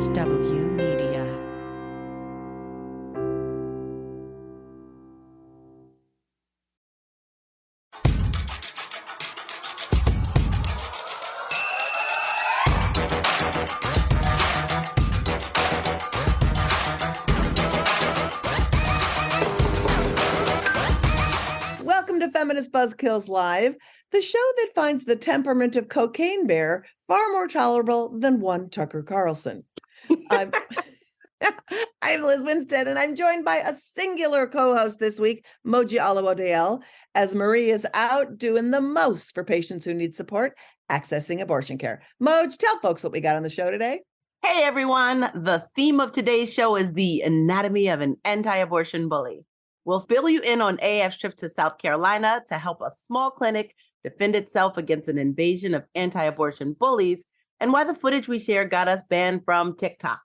MSW Media. Welcome to Feminist Buzzkills Live, the show that finds the temperament of Cocaine Bear far more tolerable than one Tucker Carlson. I'm Liz Winstead, and I'm joined by a singular co-host this week, Moji and Marie, as Marie is out doing the most for patients who need support accessing abortion care. Moj, tell folks what we got on the show today. Hey, everyone. The theme of today's show is the anatomy of an anti-abortion bully. We'll fill you in on AF's trip to South Carolina to help a small clinic defend itself against an invasion of anti-abortion bullies and why the footage we shared got us banned from TikTok.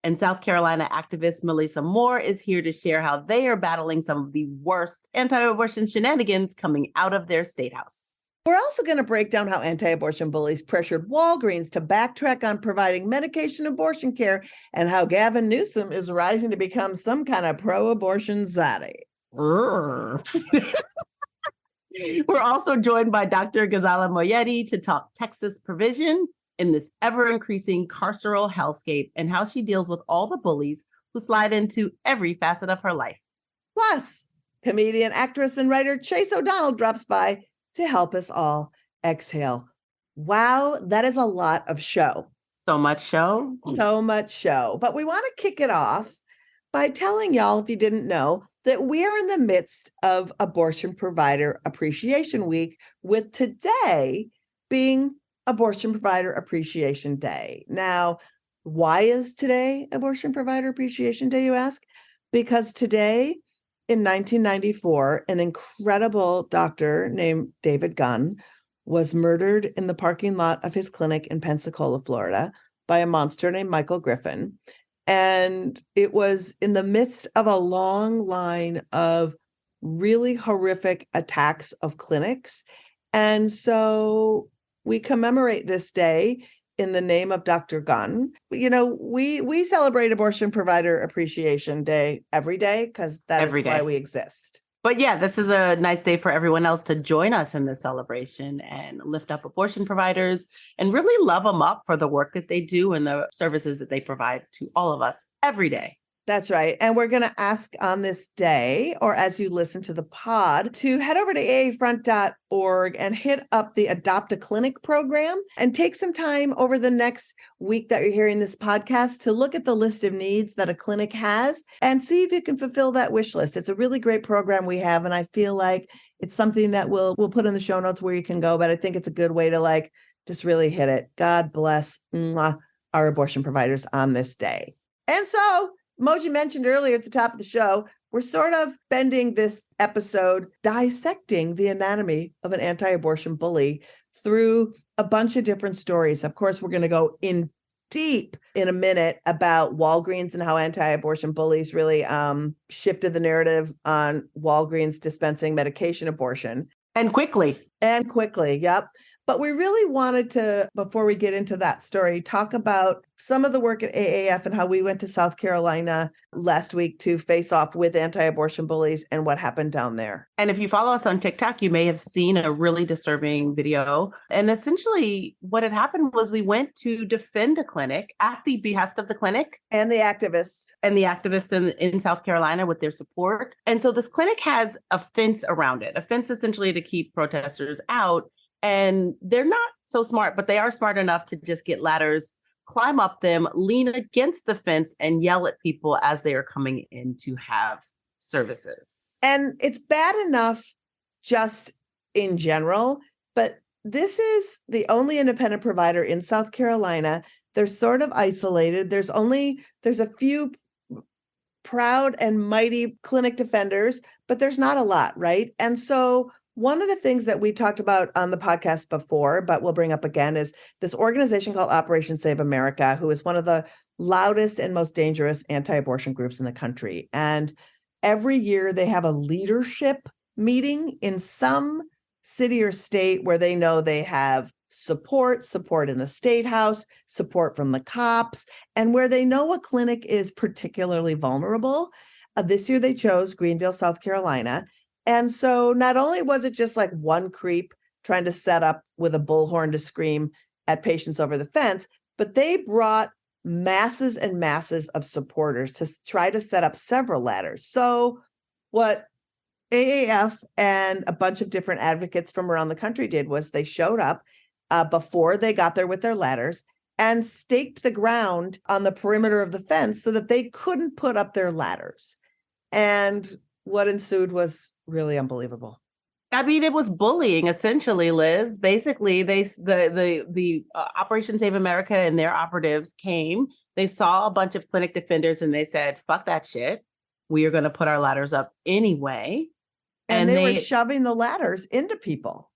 And South Carolina activist Melissa Moore is here to share how they are battling some of the worst anti-abortion shenanigans coming out of their state house. We're also going to break down how anti-abortion bullies pressured Walgreens to backtrack on providing medication abortion care and how Gavin Newsom is rising to become some kind of pro-abortion zaddy. We're also joined by Dr. Ghazaleh Moayedi to talk Texas provision in this ever-increasing carceral hellscape and how she deals with all the bullies who slide into every facet of her life. Plus, comedian, actress, and writer Chase O'Donnell drops by to help us all exhale. Wow, that is a lot of show. So much show. So much show. But we want to kick it off by telling y'all, if you didn't know, that we are in the midst of Abortion Provider Appreciation Week, with today being Abortion Provider Appreciation Day. Now, why is today Abortion Provider Appreciation Day, you ask? Because today, in 1994, an incredible doctor named David Gunn was murdered in the parking lot of his clinic in Pensacola, Florida, by a monster named Michael Griffin. And it was in the midst of a long line of really horrific attacks of clinics. And so we commemorate this day in the name of Dr. Gunn. You know, we celebrate Abortion Provider Appreciation Day every day because that is why we exist. But yeah, this is a nice day for everyone else to join us in this celebration and lift up abortion providers and really love them up for the work that they do and the services that they provide to all of us every day. That's right. And we're going to ask on this day, or as you listen to the pod, to head over to aafront.org and hit up the Adopt a Clinic program and take some time over the next week that you're hearing this podcast to look at the list of needs that a clinic has and see if you can fulfill that wish list. It's a really great program we have, and I feel like it's something that we'll put in the show notes where you can go, but I think it's a good way to just really hit it. God bless our abortion providers on this day. And so, Moji mentioned earlier at the top of the show, we're sort of spending this episode dissecting the anatomy of an anti-abortion bully through a bunch of different stories. Of course, we're going to go in deep in a minute about Walgreens and how anti-abortion bullies really shifted the narrative on Walgreens dispensing medication abortion. And quickly, yep. But we really wanted to, before we get into that story, talk about some of the work at AAF and how we went to South Carolina last week to face off with anti-abortion bullies and what happened down there. And if you follow us on TikTok, you may have seen a really disturbing video. And essentially what had happened was we went to defend a clinic at the behest of the clinic. And the activists. In South Carolina with their support. And so this clinic has a fence around it, a fence essentially to keep protesters out. And they're not so smart, but they are smart enough to just get ladders, climb up them, lean against the fence, and yell at people as they are coming in to have services. And it's bad enough just in general, but this is the only independent provider in South Carolina. They're sort of isolated. There's a few proud and mighty clinic defenders, but there's not a lot, right? And so one of the things that we talked about on the podcast before, but we'll bring up again, is this organization called Operation Save America, who is one of the loudest and most dangerous anti-abortion groups in the country. And every year they have a leadership meeting in some city or state where they know they have support in the state house, support from the cops, and where they know a clinic is particularly vulnerable. This year they chose Greenville, South Carolina. And so not only was it just like one creep trying to set up with a bullhorn to scream at patients over the fence, but they brought masses and masses of supporters to try to set up several ladders. So what AAF and a bunch of different advocates from around the country did was they showed up before they got there with their ladders and staked the ground on the perimeter of the fence so that they couldn't put up their ladders. And what ensued was really unbelievable. I mean, it was bullying, essentially, Liz. Basically, the Operation Save America and their operatives came. They saw a bunch of clinic defenders and they said, fuck that shit. We are going to put our ladders up anyway. And they were shoving the ladders into people,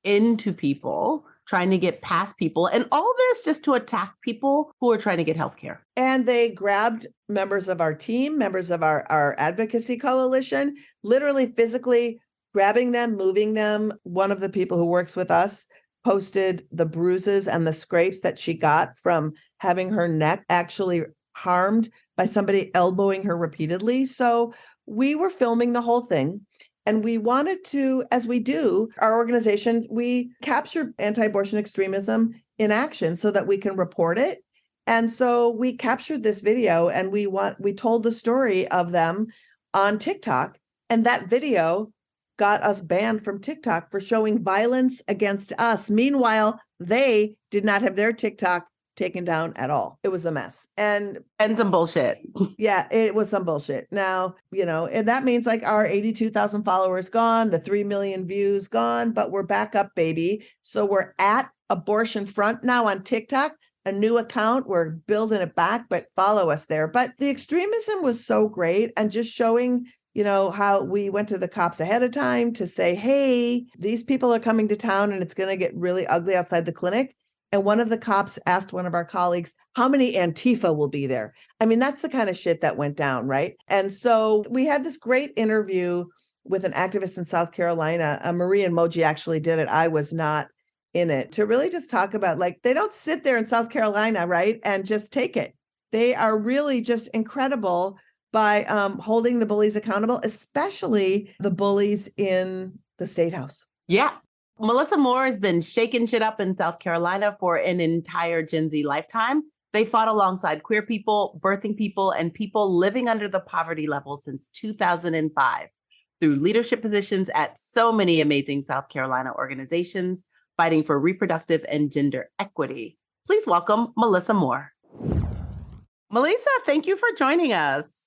trying to get past people. And all this just to attack people who are trying to get healthcare. And they grabbed members of our team, members of our advocacy coalition, literally physically grabbing them, moving them. One of the people who works with us posted the bruises and the scrapes that she got from having her neck actually harmed by somebody elbowing her repeatedly. So we were filming the whole thing. And we wanted to, as we do, our organization, we capture anti-abortion extremism in action so that we can report it. And so we captured this video and we told the story of them on TikTok. And that video got us banned from TikTok for showing violence against us. Meanwhile, they did not have their TikTok taken down at all. It was a mess. And some bullshit. Yeah, it was some bullshit. Now, and that means like our 82,000 followers gone, the 3 million views gone, but we're back up, baby. So we're at Abortion Front now on TikTok, a new account. We're building it back, but follow us there. But the extremism was so great and just showing how we went to the cops ahead of time to say, hey, these people are coming to town and it's going to get really ugly outside the clinic. And one of the cops asked one of our colleagues, how many Antifa will be there? I mean, that's the kind of shit that went down, right? And so we had this great interview with an activist in South Carolina. Marie and Moji actually did it. I was not in it, to really just talk about, like, they don't sit there in South Carolina, right, and just take it. They are really just incredible by holding the bullies accountable, especially the bullies in the state house. Yeah. Melissa Moore has been shaking shit up in South Carolina for an entire Gen Z lifetime. They fought alongside queer people, birthing people, and people living under the poverty level since 2005 through leadership positions at so many amazing South Carolina organizations fighting for reproductive and gender equity. Please welcome Melissa Moore. Melissa, thank you for joining us.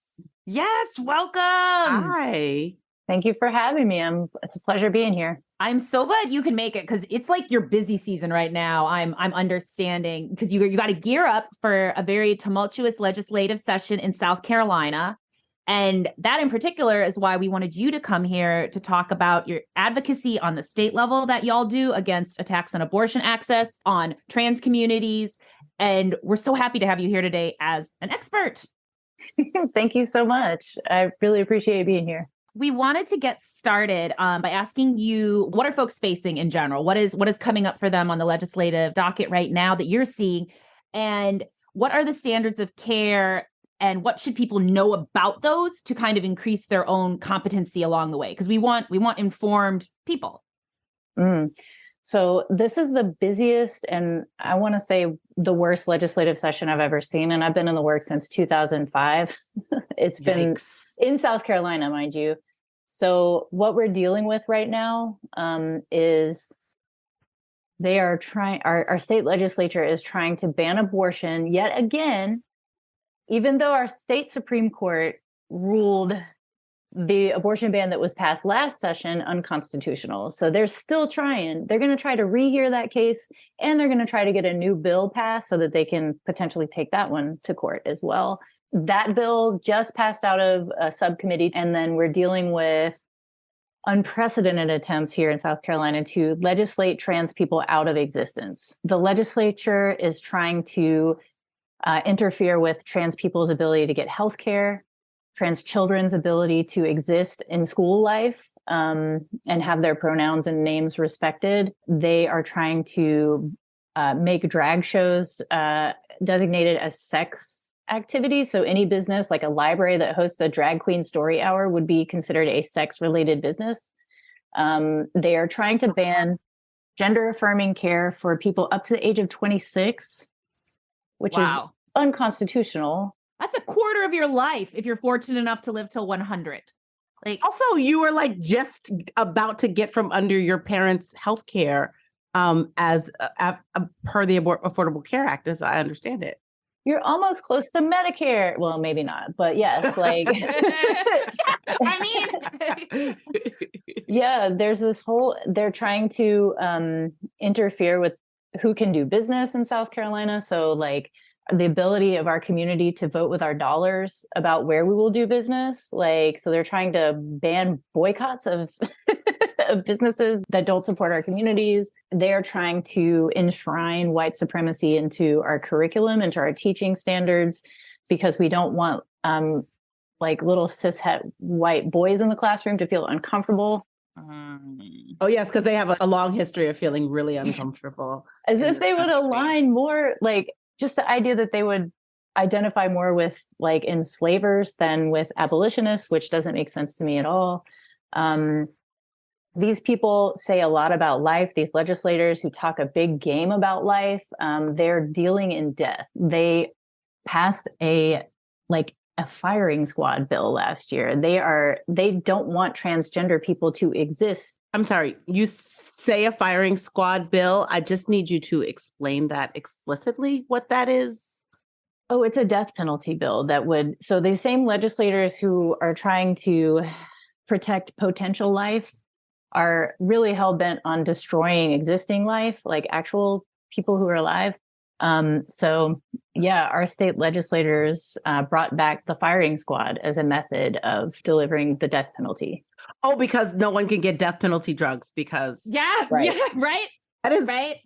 Yes, welcome. Hi. Thank you for having me. It's a pleasure being here. I'm so glad you can make it because it's like your busy season right now. I'm understanding because you got to gear up for a very tumultuous legislative session in South Carolina. And that in particular is why we wanted you to come here to talk about your advocacy on the state level that y'all do against attacks on abortion access, on trans communities. And we're so happy to have you here today as an expert. Thank you so much. I really appreciate being here. We wanted to get started by asking you, what are folks facing in general? What is coming up for them on the legislative docket right now that you're seeing? And what are the standards of care? And what should people know about those to kind of increase their own competency along the way? Because we want informed people. So this is the busiest and I want to say the worst legislative session I've ever seen. And I've been in the work since 2005. It's been in South Carolina, mind you. So what we're dealing with right now is they are trying, our state legislature is trying to ban abortion yet again, even though our state Supreme Court ruled the abortion ban that was passed last session unconstitutional. So they're still trying. They're going to try to rehear that case, and they're going to try to get a new bill passed so that they can potentially take that one to court as well. That bill just passed out of a subcommittee, and then we're dealing with unprecedented attempts here in South Carolina to legislate trans people out of existence. The legislature is trying to interfere with trans people's ability to get health care, trans children's ability to exist in school life and have their pronouns and names respected. They are trying to make drag shows designated as sex activities. So any business like a library that hosts a drag queen story hour would be considered a sex-related business. They are trying to ban gender-affirming care for people up to the age of 26, which is unconstitutional. That's a quarter of your life if you're fortunate enough to live till 100. Like, also, you were like just about to get from under your parents' health care as per the Affordable Care Act, as I understand it. You're almost close to Medicare. Well, maybe not, but yes, like, I mean, yeah, there's this whole, they're trying to interfere with who can do business in South Carolina. So like the ability of our community to vote with our dollars about where we will do business. Like, so they're trying to ban boycotts of, of businesses that don't support our communities. They're trying to enshrine white supremacy into our curriculum, into our teaching standards, because we don't want like little cishet white boys in the classroom to feel uncomfortable. Oh, yes, because they have a long history of feeling really uncomfortable. As if they would align more, like, just the idea that they would identify more with like enslavers than with abolitionists, which doesn't make sense to me at all. These people say a lot about life. These legislators who talk a big game about life, they're dealing in death. They passed a firing squad bill last year. They don't want transgender people to exist. I'm sorry, you say a firing squad bill. I just need you to explain that explicitly, what that is. Oh, it's a death penalty bill that would, so the same legislators who are trying to protect potential life are really hell-bent on destroying existing life, like actual people who are alive. So yeah, our state legislators brought back the firing squad as a method of delivering the death penalty. Oh, because no one can get death penalty drugs because right. That is right.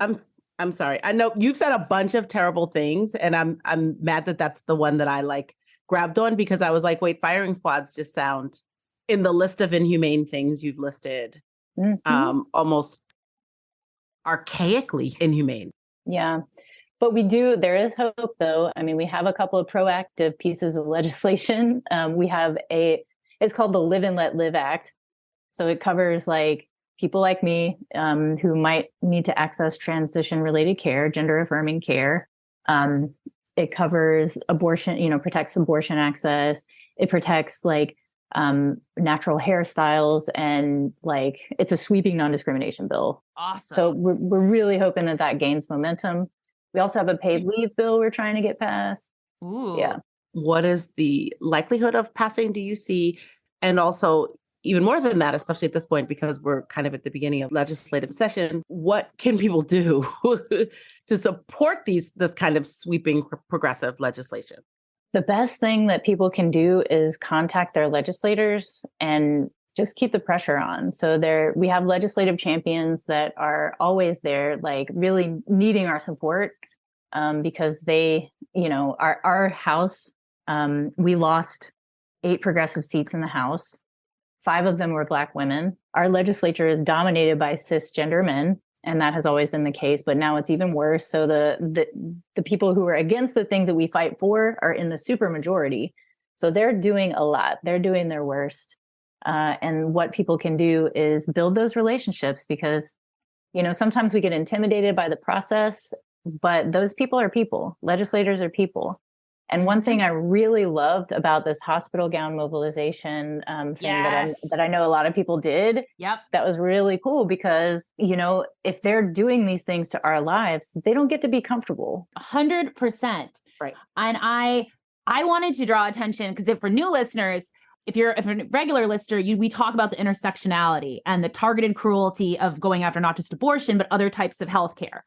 I'm sorry. I know you've said a bunch of terrible things, and I'm mad that that's the one that I like grabbed on, because I was like, wait, firing squads just sound in the list of inhumane things you've listed, almost archaically inhumane. Yeah. But there is hope though. I mean, we have a couple of proactive pieces of legislation. We have it's called the Live and Let Live Act. So it covers like people like me who might need to access transition related care, gender affirming care. It covers abortion, protects abortion access. It protects like natural hairstyles, and like it's a sweeping non-discrimination bill. Awesome. So we're really hoping that gains momentum. We also have a paid leave bill we're trying to get passed. Ooh. Yeah. What is the likelihood of passing, do you see? And also, even more than that, especially at this point, because we're kind of at the beginning of legislative session, what can people do to support this kind of sweeping progressive legislation? The best thing that people can do is contact their legislators and just keep the pressure on. So we have legislative champions that are always there, like really needing our support, because they, our House, we lost 8 progressive seats in the House. 5 of them were Black women. Our legislature is dominated by cisgender men, and that has always been the case, but now it's even worse. So the people who are against the things that we fight for are in the supermajority. So they're doing a lot. They're doing their worst. And what people can do is build those relationships, because, sometimes we get intimidated by the process, but those people are people. Legislators are people. And one thing I really loved about this hospital gown mobilization thing that I know a lot of people did, that was really cool, because, if they're doing these things to our lives, they don't get to be comfortable. 100%. Right. And I wanted to draw attention, because for new listeners, if you're a regular listener, we talk about the intersectionality and the targeted cruelty of going after not just abortion, but other types of healthcare.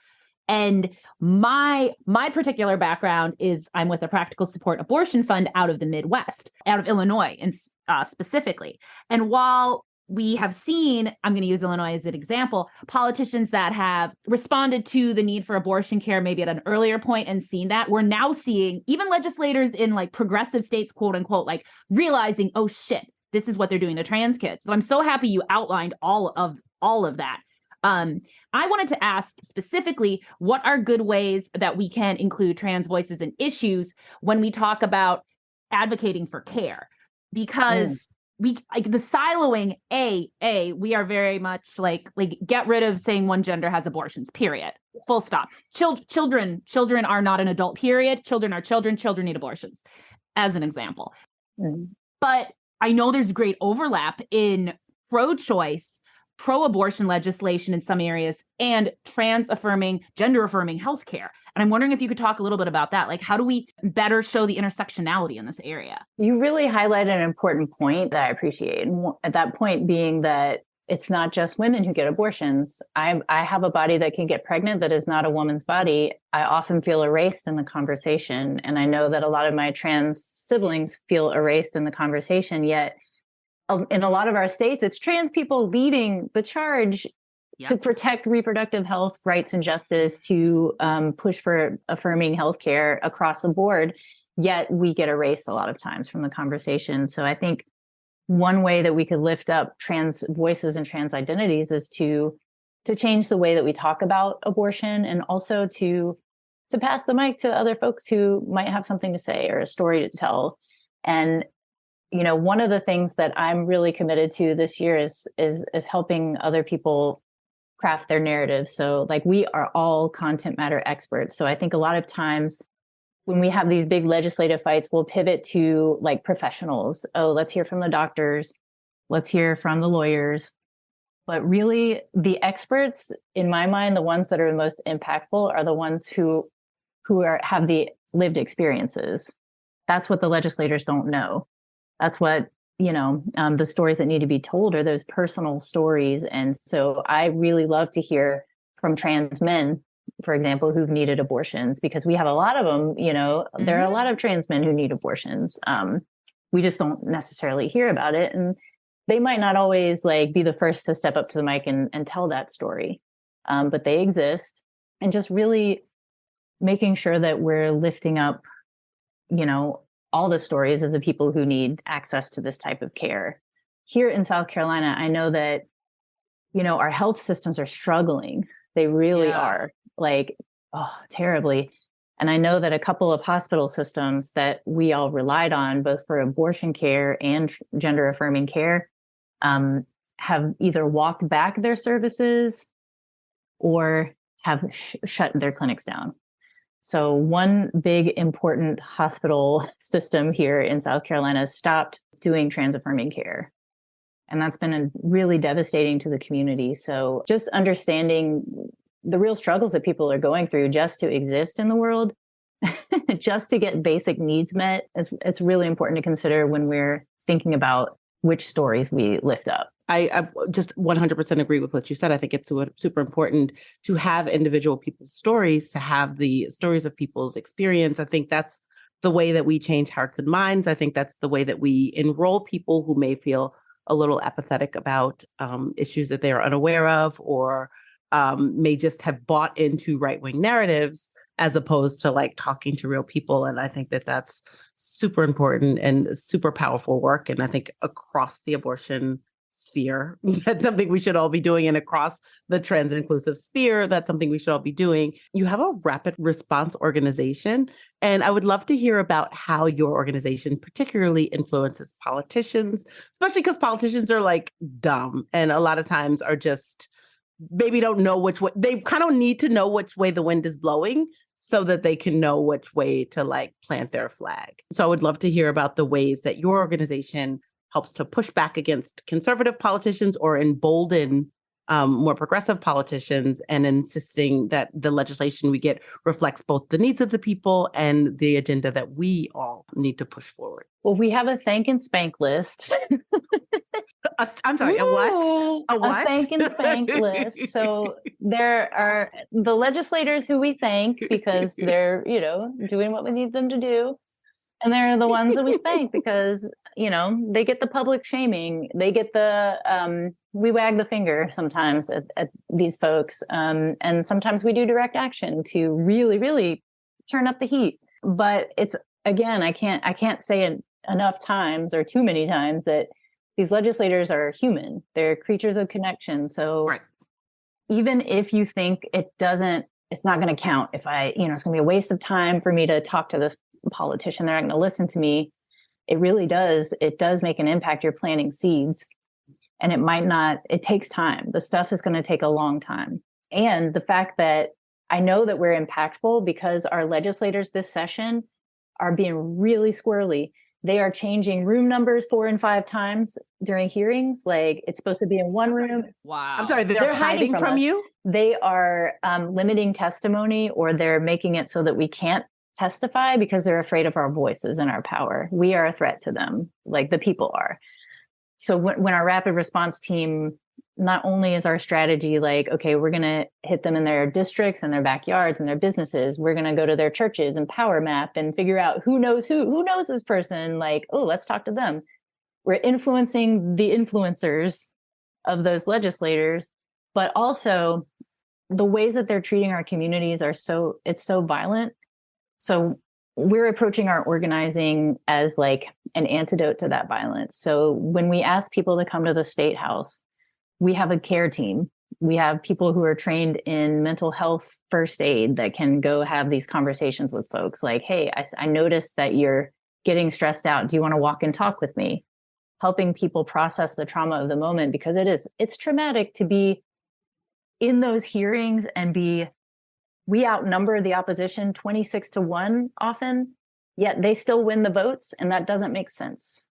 And my particular background is I'm with a practical support abortion fund out of the Midwest, out of Illinois, and specifically. And while we have seen, I'm going to use Illinois as an example, politicians that have responded to the need for abortion care maybe at an earlier point and seen that, we're now seeing even legislators in like progressive states, quote unquote, like realizing, oh shit, this is what they're doing to trans kids. So I'm so happy you outlined all of that. I wanted to ask specifically, what are good ways that we can include trans voices and issues when we talk about advocating for care? Because we like the siloing, we are very much like get rid of saying one gender has abortions, period. Full stop. Children are not an adult, period. Children are children. Children need abortions, as an example. But I know there's great overlap in pro-choice, pro-abortion legislation in some areas and trans-affirming, gender-affirming healthcare. And I'm wondering if you could talk a little bit about that. Like, how do we better show the intersectionality in this area? You really highlighted an important point that I appreciate. And at that point being that it's not just women who get abortions. I have a body that can get pregnant that is not a woman's body. I often feel erased in the conversation. And I know that a lot of my trans siblings feel erased in the conversation, yet in a lot of our states, it's trans people leading the charge to protect reproductive health rights and justice, to push for affirming healthcare across the board. Yet we get erased a lot of times from the conversation. So I think one way that we could lift up trans voices and trans identities is to change the way that we talk about abortion, and also to pass the mic to other folks who might have something to say or a story to tell. And one of the things that I'm really committed to this year is helping other people craft their narrative. So like, we are all content matter experts. So I think a lot of times when we have these big legislative fights, we'll pivot to like professionals. Oh, let's hear from the doctors. Let's hear from the lawyers. But really, the experts, in my mind, the ones that are the most impactful are the ones who have the lived experiences. That's what the legislators don't know. That's what, the stories that need to be told are those personal stories. And so I really love to hear from trans men, for example, who've needed abortions, because we have a lot of them. There are a lot of trans men who need abortions. We just don't necessarily hear about it. And they might not always be the first to step up to the mic and tell that story. But they exist. And just really making sure that we're lifting up, all the stories of the people who need access to this type of care. Here in South Carolina, I know that, our health systems are struggling. They really are, terribly. And I know that a couple of hospital systems that we all relied on, both for abortion care and gender affirming care, have either walked back their services or have shut their clinics down. So one big important hospital system here in South Carolina stopped doing trans affirming care. And that's been really devastating to the community. So just understanding the real struggles that people are going through just to exist in the world, just to get basic needs met, it's really important to consider when we're thinking about which stories we lift up. I just 100% agree with what you said. I think it's super important to have individual people's stories, to have the stories of people's experience. I think that's the way that we change hearts and minds. I think that's the way that we enroll people who may feel a little apathetic about issues that they are unaware of, or may just have bought into right-wing narratives as opposed to talking to real people. And I think that that's super important and super powerful work. And I think across the abortion sphere, that's something we should all be doing. And across the trans inclusive sphere, that's something we should all be doing. You have a rapid response organization, and I would love to hear about how your organization particularly influences politicians, especially because politicians are dumb and a lot of times are just maybe don't know which way. They kind of need to know which way the wind is blowing so that they can know which way to plant their flag. So I would love to hear about the ways that your organization helps to push back against conservative politicians or embolden more progressive politicians, and insisting that the legislation we get reflects both the needs of the people and the agenda that we all need to push forward. Well, we have a thank and spank list. I'm sorry, a what? A what? A thank and spank list. So there are the legislators who we thank because they're, doing what we need them to do. And there are the ones that we spank because, they get the public shaming. They get the, we wag the finger sometimes at these folks. And sometimes we do direct action to really, really turn up the heat. But it's, again, I can't say enough times or too many times that these legislators are human. They're creatures of connection. So even if you think it's not going to count if it's going to be a waste of time for me to talk to this politician, they're not going to listen to me. It really does. It does make an impact. You're planting seeds, and it takes time. The stuff is going to take a long time. And the fact that I know that we're impactful because our legislators this session are being really squirrely. They are changing room numbers 4 and 5 times during hearings. Like, it's supposed to be in one room. Wow. I'm sorry, they're hiding from you? They are limiting testimony, or they're making it so that we can't testify because they're afraid of our voices and our power. We are a threat to them, like the people are. So when our rapid response team, not only is our strategy like, okay, we're going to hit them in their districts and their backyards and their businesses. We're going to go to their churches and power map and figure out who knows this person. Like, oh, let's talk to them. We're influencing the influencers of those legislators, but also the ways that they're treating our communities it's so violent. So we're approaching our organizing as like an antidote to that violence. So when we ask people to come to the State House, we have a care team. We have people who are trained in mental health first aid that can go have these conversations with folks like, hey, I noticed that you're getting stressed out. Do you want to walk and talk with me? Helping people process the trauma of the moment, because it's traumatic to be in those hearings and we outnumber the opposition 26-1 often, yet they still win the votes. And that doesn't make sense.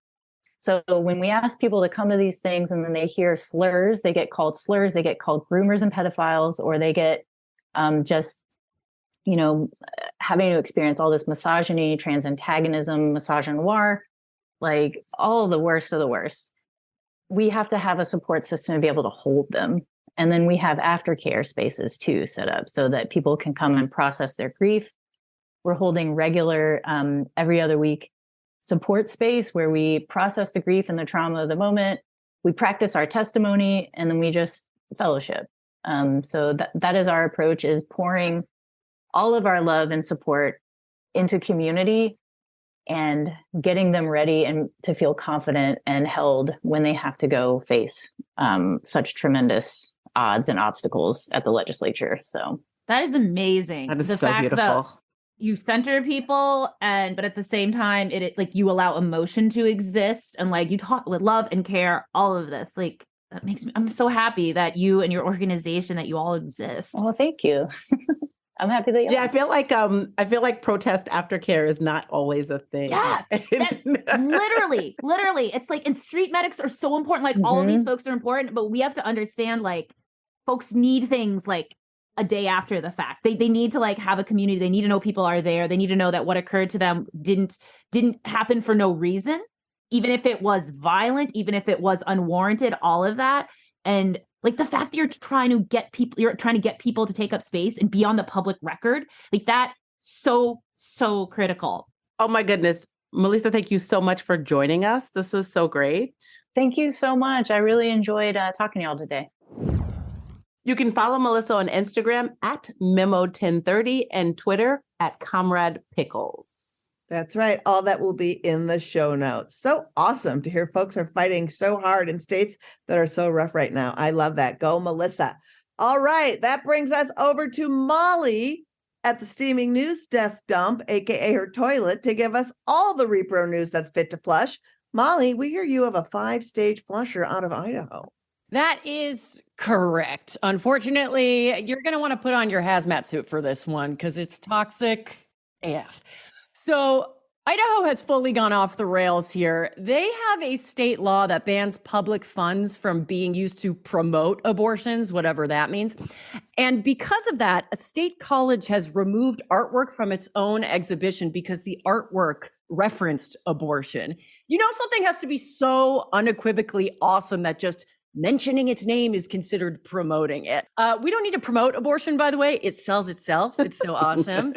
So when we ask people to come to these things and then they hear slurs, they get called groomers and pedophiles, or they get having to experience all this misogyny, trans antagonism, misogynoir, like all the worst of the worst. We have to have a support system to be able to hold them. And then we have aftercare spaces too set up so that people can come and process their grief. We're holding regular every other week support space where we process the grief and the trauma of the moment. We practice our testimony, and then we just fellowship. So that is our approach, is pouring all of our love and support into community and getting them ready and to feel confident and held when they have to go face such tremendous odds and obstacles at the legislature. So that is amazing. That is the so fact beautiful. That you center people, but at the same time, it like you allow emotion to exist, and like you talk with love and care, all of this, like that makes me, I'm so happy that you and your organization, that you all exist. Well, thank you. I'm happy that you I feel like protest aftercare is not always a thing. Yeah, literally, it's like, and street medics are so important. Like all of these folks are important, but we have to understand, like, folks need things like a day after the fact. They need to like have a community. They need to know people are there. They need to know that what occurred to them didn't happen for no reason, even if it was violent, even if it was unwarranted, all of that. And like the fact that you're trying to get people to take up space and be on the public record, like that, so critical. Oh my goodness. Melissa, thank you so much for joining us. This was so great. Thank you so much. I really enjoyed talking to y'all today. You can follow Melissa on Instagram at Memo1030 and Twitter at Comrade Pickles. That's right. All that will be in the show notes. So awesome to hear folks are fighting so hard in states that are so rough right now. I love that. Go, Melissa. All right. That brings us over to Molly at the steaming news desk dump, aka her toilet, to give us all the repro news that's fit to flush. Molly, we hear you have a 5-stage flusher out of Idaho. That is correct. Unfortunately, you're going to want to put on your hazmat suit for this one because it's toxic AF. So Idaho has fully gone off the rails here. They have a state law that bans public funds from being used to promote abortions, whatever that means. And because of that, a state college has removed artwork from its own exhibition because the artwork referenced abortion. You know, something has to be so unequivocally awesome that just mentioning its name is considered promoting it. We don't need to promote abortion, by the way. It sells itself. It's so awesome.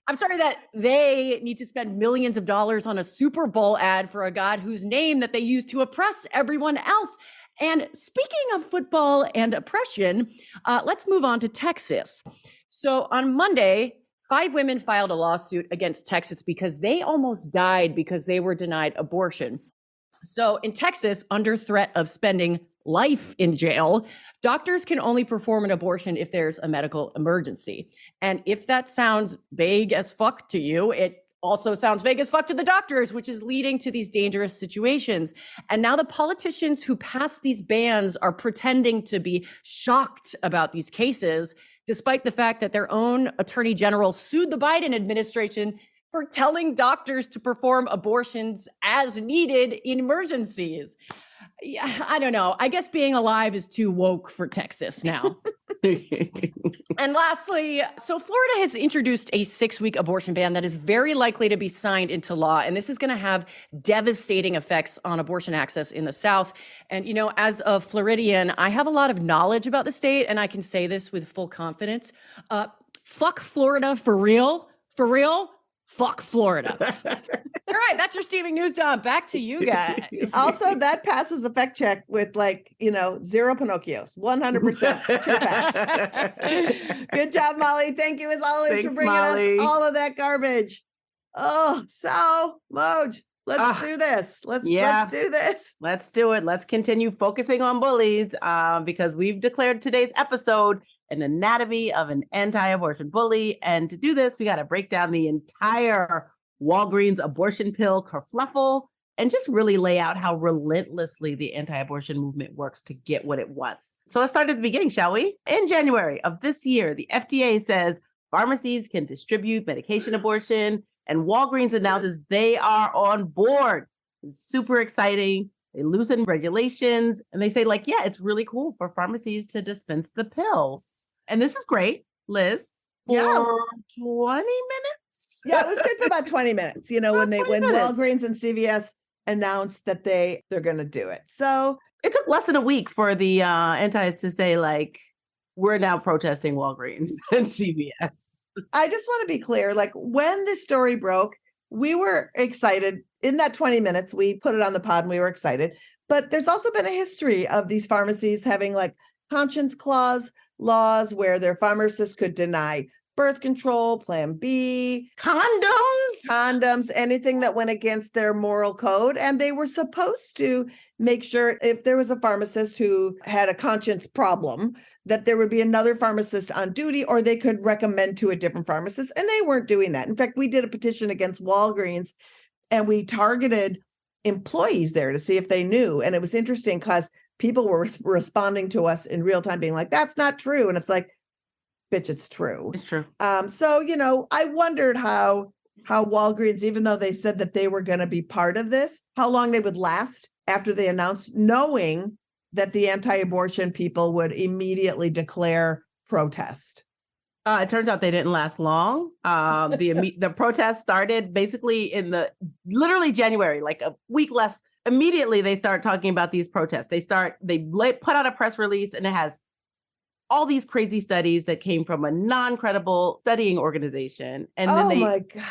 I'm sorry that they need to spend millions of dollars on a Super Bowl ad for a god whose name that they use to oppress everyone else. And speaking of football and oppression, let's move on to Texas. So on Monday, 5 women filed a lawsuit against Texas because they almost died because they were denied abortion. So in Texas, under threat of spending life in jail. Doctors can only perform an abortion if there's a medical emergency. And if that sounds vague as fuck to you, it also sounds vague as fuck to the doctors, which is leading to these dangerous situations. And now the politicians who pass these bans are pretending to be shocked about these cases, despite the fact that their own attorney general sued the Biden administration for telling doctors to perform abortions as needed in emergencies. Yeah, I don't know. I guess being alive is too woke for Texas now. And lastly, so Florida has introduced a 6-week abortion ban that is very likely to be signed into law. And this is going to have devastating effects on abortion access in the South. And, you know, as a Floridian, I have a lot of knowledge about the state, and I can say this with full confidence. Fuck Florida for real. For real. Fuck Florida. All right, that's your steaming news dump. Back to you guys. Also, that passes a fact check with 0 Pinocchios, 100% true facts. Good job, Molly. Thank you as always Thanks, for bringing Molly. us all of that garbage. Oh, so Moj, let's do this. Let's do this. Let's do it. Let's continue focusing on bullies because we've declared today's episode an anatomy of an anti-abortion bully. And to do this, we got to break down the entire Walgreens abortion pill kerfluffle and just really lay out how relentlessly the anti-abortion movement works to get what it wants. So let's start at the beginning, shall we? In January of this year, the FDA says pharmacies can distribute medication abortion, and Walgreens announces they are on board. It's super exciting. They loosen regulations and they say yeah, it's really cool for pharmacies to dispense the pills. And this is great, Liz, for 20 minutes. Yeah, it was good for about 20 minutes, when Walgreens and CVS announced that they're going to do it. So it took less than a week for the antis to say we're now protesting Walgreens and CVS. I just want to be clear, when this story broke, we were excited. In that 20 minutes, we put it on the pod and we were excited. But there's also been a history of these pharmacies having conscience clause laws where their pharmacists could deny birth control, Plan B, condoms, anything that went against their moral code. And they were supposed to make sure if there was a pharmacist who had a conscience problem, that there would be another pharmacist on duty, or they could recommend to a different pharmacist. And they weren't doing that. In fact, we did a petition against Walgreens and we targeted employees there to see if they knew. And it was interesting because people were responding to us in real time being that's not true. And it's bitch, it's true. It's true. So, I wondered how Walgreens, even though they said that they were going to be part of this, how long they would last after they announced, knowing that the anti-abortion people would immediately declare protest. It turns out they didn't last long. The protest started basically in literally January, a week less. Immediately, they start talking about these protests. They put out a press release and it has all these crazy studies that came from a non-credible studying organization. And then my God.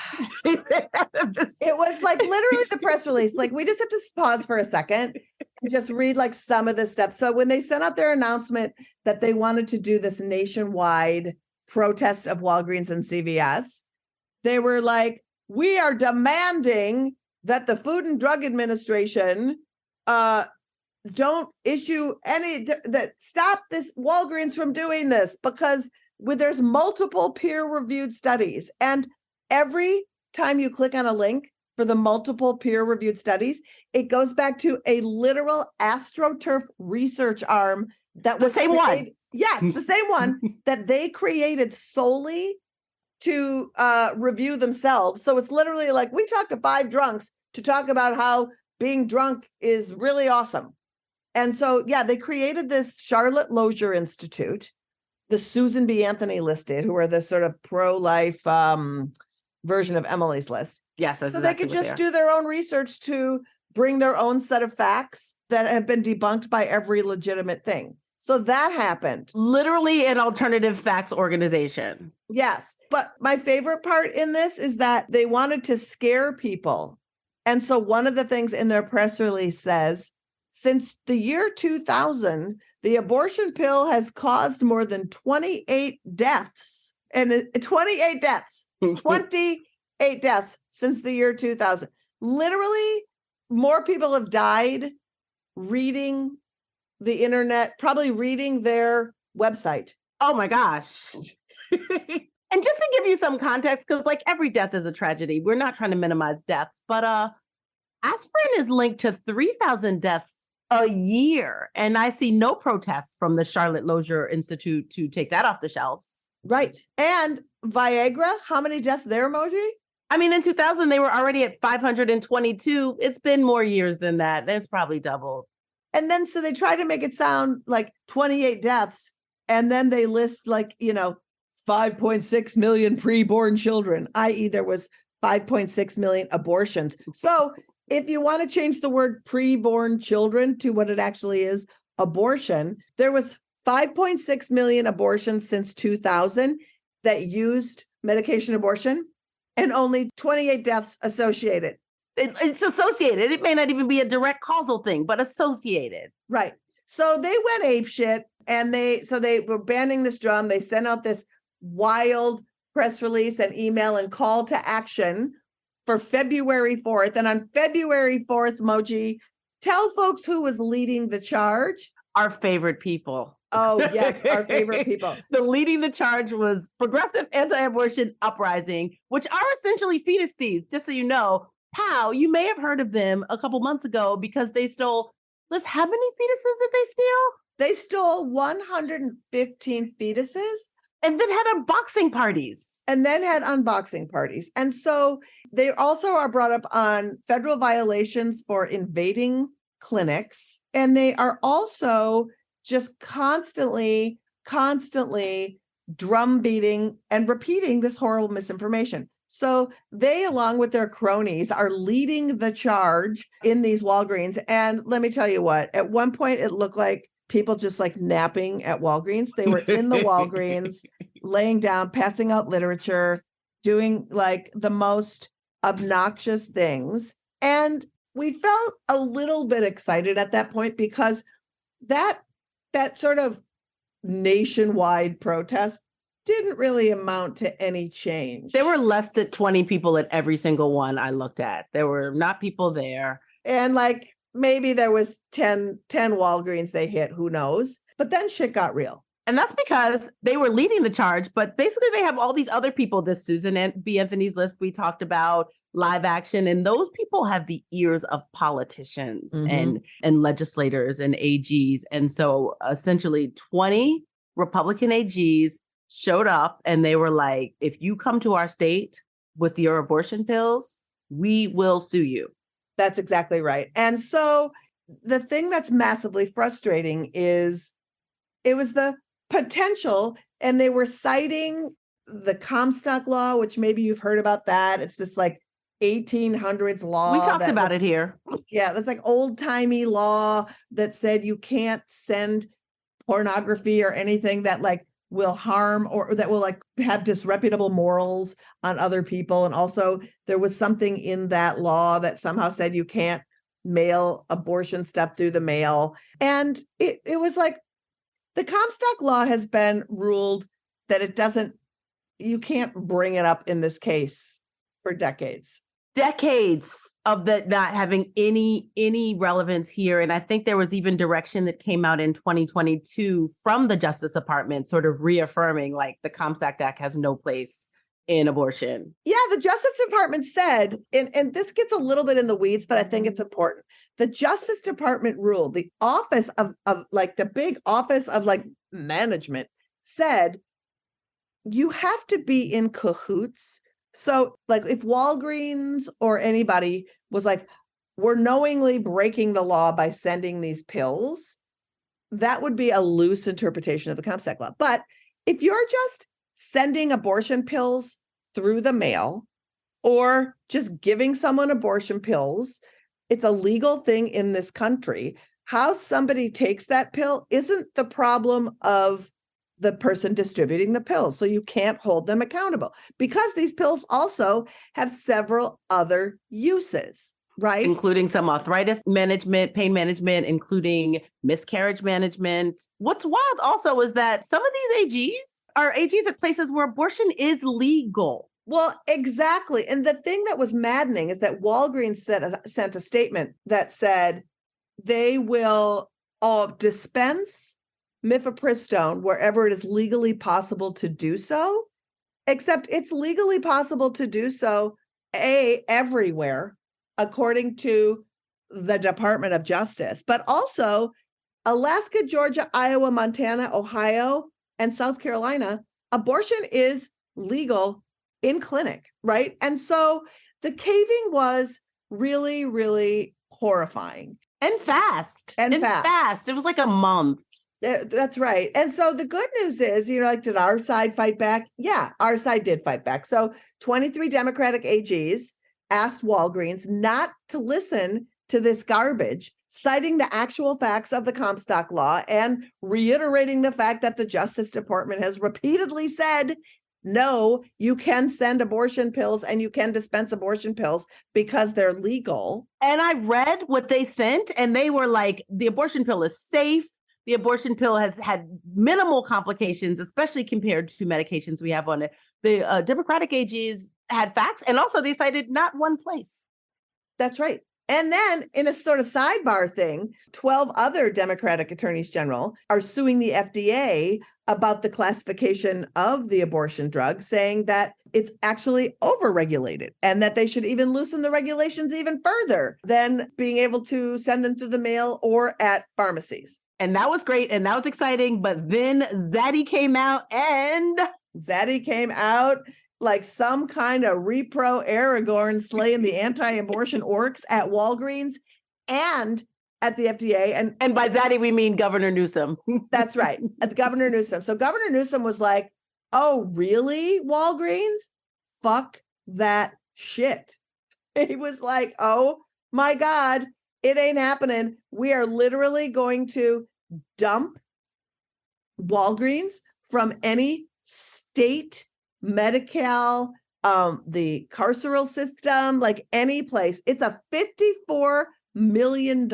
It was literally the press release. We just have to pause for a second and just read some of this stuff. So when they sent out their announcement that they wanted to do this nationwide protest of Walgreens and CVS, they were we are demanding that the Food and Drug Administration don't issue that stop this Walgreens from doing this, because there's multiple peer-reviewed studies. And every time you click on a link for the multiple peer-reviewed studies, it goes back to a literal AstroTurf research arm that was the same one. Yes, the same one that they created solely to review themselves. So it's literally we talked to 5 drunks to talk about how being drunk is really awesome. And so, they created this Charlotte Lozier Institute, the Susan B. Anthony listed, who are the sort of pro-life version of Emily's List. Yes. So they could just do their own research to bring their own set of facts that have been debunked by every legitimate thing. So that happened. Literally an alternative facts organization. Yes. But my favorite part in this is that they wanted to scare people. And so one of the things in their press release says, since the year 2000, the abortion pill has caused more than 28 deaths. And 28 deaths. 28 deaths since the year 2000. Literally, more people have died reading the internet, probably reading their website. Oh my gosh. And just to give you some context, because like every death is a tragedy, we're not trying to minimize deaths, but aspirin is linked to 3,000 deaths a year. And I see no protests from the Charlotte Lozier Institute to take that off the shelves. Right. And Viagra, how many deaths there, Moji? I mean, in 2000, they were already at 522. It's been more years than that. There's probably doubled. And then so they try to make it sound like 28 deaths. And then they list 5.6 million preborn children, i.e. there was 5.6 million abortions. So if you want to change the word preborn children to what it actually is, abortion, there was 5.6 million abortions since 2000 that used medication abortion and only 28 deaths associated. It's associated. It may not even be a direct causal thing, but associated. Right. So they went apeshit and they were banning this drum. They sent out this wild press release and email and call to action for February 4th. And on February 4th, Moji, tell folks who was leading the charge. Our favorite people. Oh, yes, our favorite people. The leading the charge was Progressive Anti-Abortion Uprising, which are essentially fetus thieves. Just so you know, Pow, you may have heard of them a couple months ago because they stole, how many fetuses did they steal? They stole 115 fetuses. And then had unboxing parties. And so they also are brought up on federal violations for invading clinics. And they are also just constantly drumbeating and repeating this horrible misinformation. So they, along with their cronies, are leading the charge in these Walgreens. And let me tell you what, at one point it looked like people just napping at Walgreens. They were in the Walgreens, laying down, passing out literature, doing the most obnoxious things. And we felt a little bit excited at that point because that sort of nationwide protest didn't really amount to any change. There were less than 20 people at every single one I looked at. There were not people there. And maybe there was 10 Walgreens they hit, who knows? But then shit got real. And that's because they were leading the charge, but basically they have all these other people, this Susan B. Anthony's list we talked about, Live Action, and those people have the ears of politicians and legislators and AGs. And so essentially 20 Republican AGs showed up and they were like, if you come to our state with your abortion pills, we will sue you. That's exactly right. And so the thing that's massively frustrating is it was the potential, and they were citing the Comstock law, which maybe you've heard about that. It's this 1800s law. We talked about it here. Yeah, that's old-timey law that said you can't send pornography or anything that will harm or that will have disreputable morals on other people. And also there was something in that law that somehow said you can't mail abortion stuff through the mail. And it was the Comstock law has been ruled that you can't bring it up in this case for decades. Decades of that not having any relevance here. And I think there was even direction that came out in 2022 from the Justice Department sort of reaffirming the Comstock Act has no place in abortion. Yeah, the Justice Department said, and this gets a little bit in the weeds, but I think it's important. The Justice Department ruled, the office of the big office of management said, you have to be in cahoots. So if Walgreens or anybody was we're knowingly breaking the law by sending these pills, that would be a loose interpretation of the Comstock law. But if you're just sending abortion pills through the mail or just giving someone abortion pills, it's a legal thing in this country. How somebody takes that pill isn't the problem of the person distributing the pills. So you can't hold them accountable because these pills also have several other uses, right? Including some arthritis management, pain management, including miscarriage management. What's wild also is that some of these AGs are AGs at places where abortion is legal. Well, exactly. And the thing that was maddening is that Walgreens sent a statement that said they will dispense mifepristone wherever it is legally possible to do so, except it's legally possible to do so everywhere, according to the Department of Justice, but also Alaska, Georgia, Iowa, Montana, Ohio, and South Carolina, abortion is legal in clinic, right? And so the caving was really, really horrifying. And fast. And fast. It was like a month. That's right. And so the good news is, like, did our side fight back? Yeah, our side did fight back. So 23 Democratic AGs asked Walgreens not to listen to this garbage, citing the actual facts of the Comstock law and reiterating the fact that the Justice Department has repeatedly said, no, you can send abortion pills and you can dispense abortion pills because they're legal. And I read what they sent, and they were like, the abortion pill is safe. The abortion pill has had minimal complications, especially compared to medications we have on it. The Democratic AGs had facts, and also they cited not one place. That's right. And then in a sort of sidebar thing, 12 other Democratic attorneys general are suing the FDA about the classification of the abortion drug, saying that it's actually overregulated and that they should even loosen the regulations even further than being able to send them through the mail or at pharmacies. And that was great. And that was exciting. But then Zaddy came out like some kind of repro Aragorn slaying the anti-abortion orcs at Walgreens and at the FDA. And by Zaddy, we mean Governor Newsom. That's right. At Governor Newsom. So Governor Newsom was like, oh, really, Walgreens? Fuck that shit. He was like, oh my God, it ain't happening. We are literally going to dump Walgreens from any state Medi-Cal, the carceral system, like any place. It's a $54 million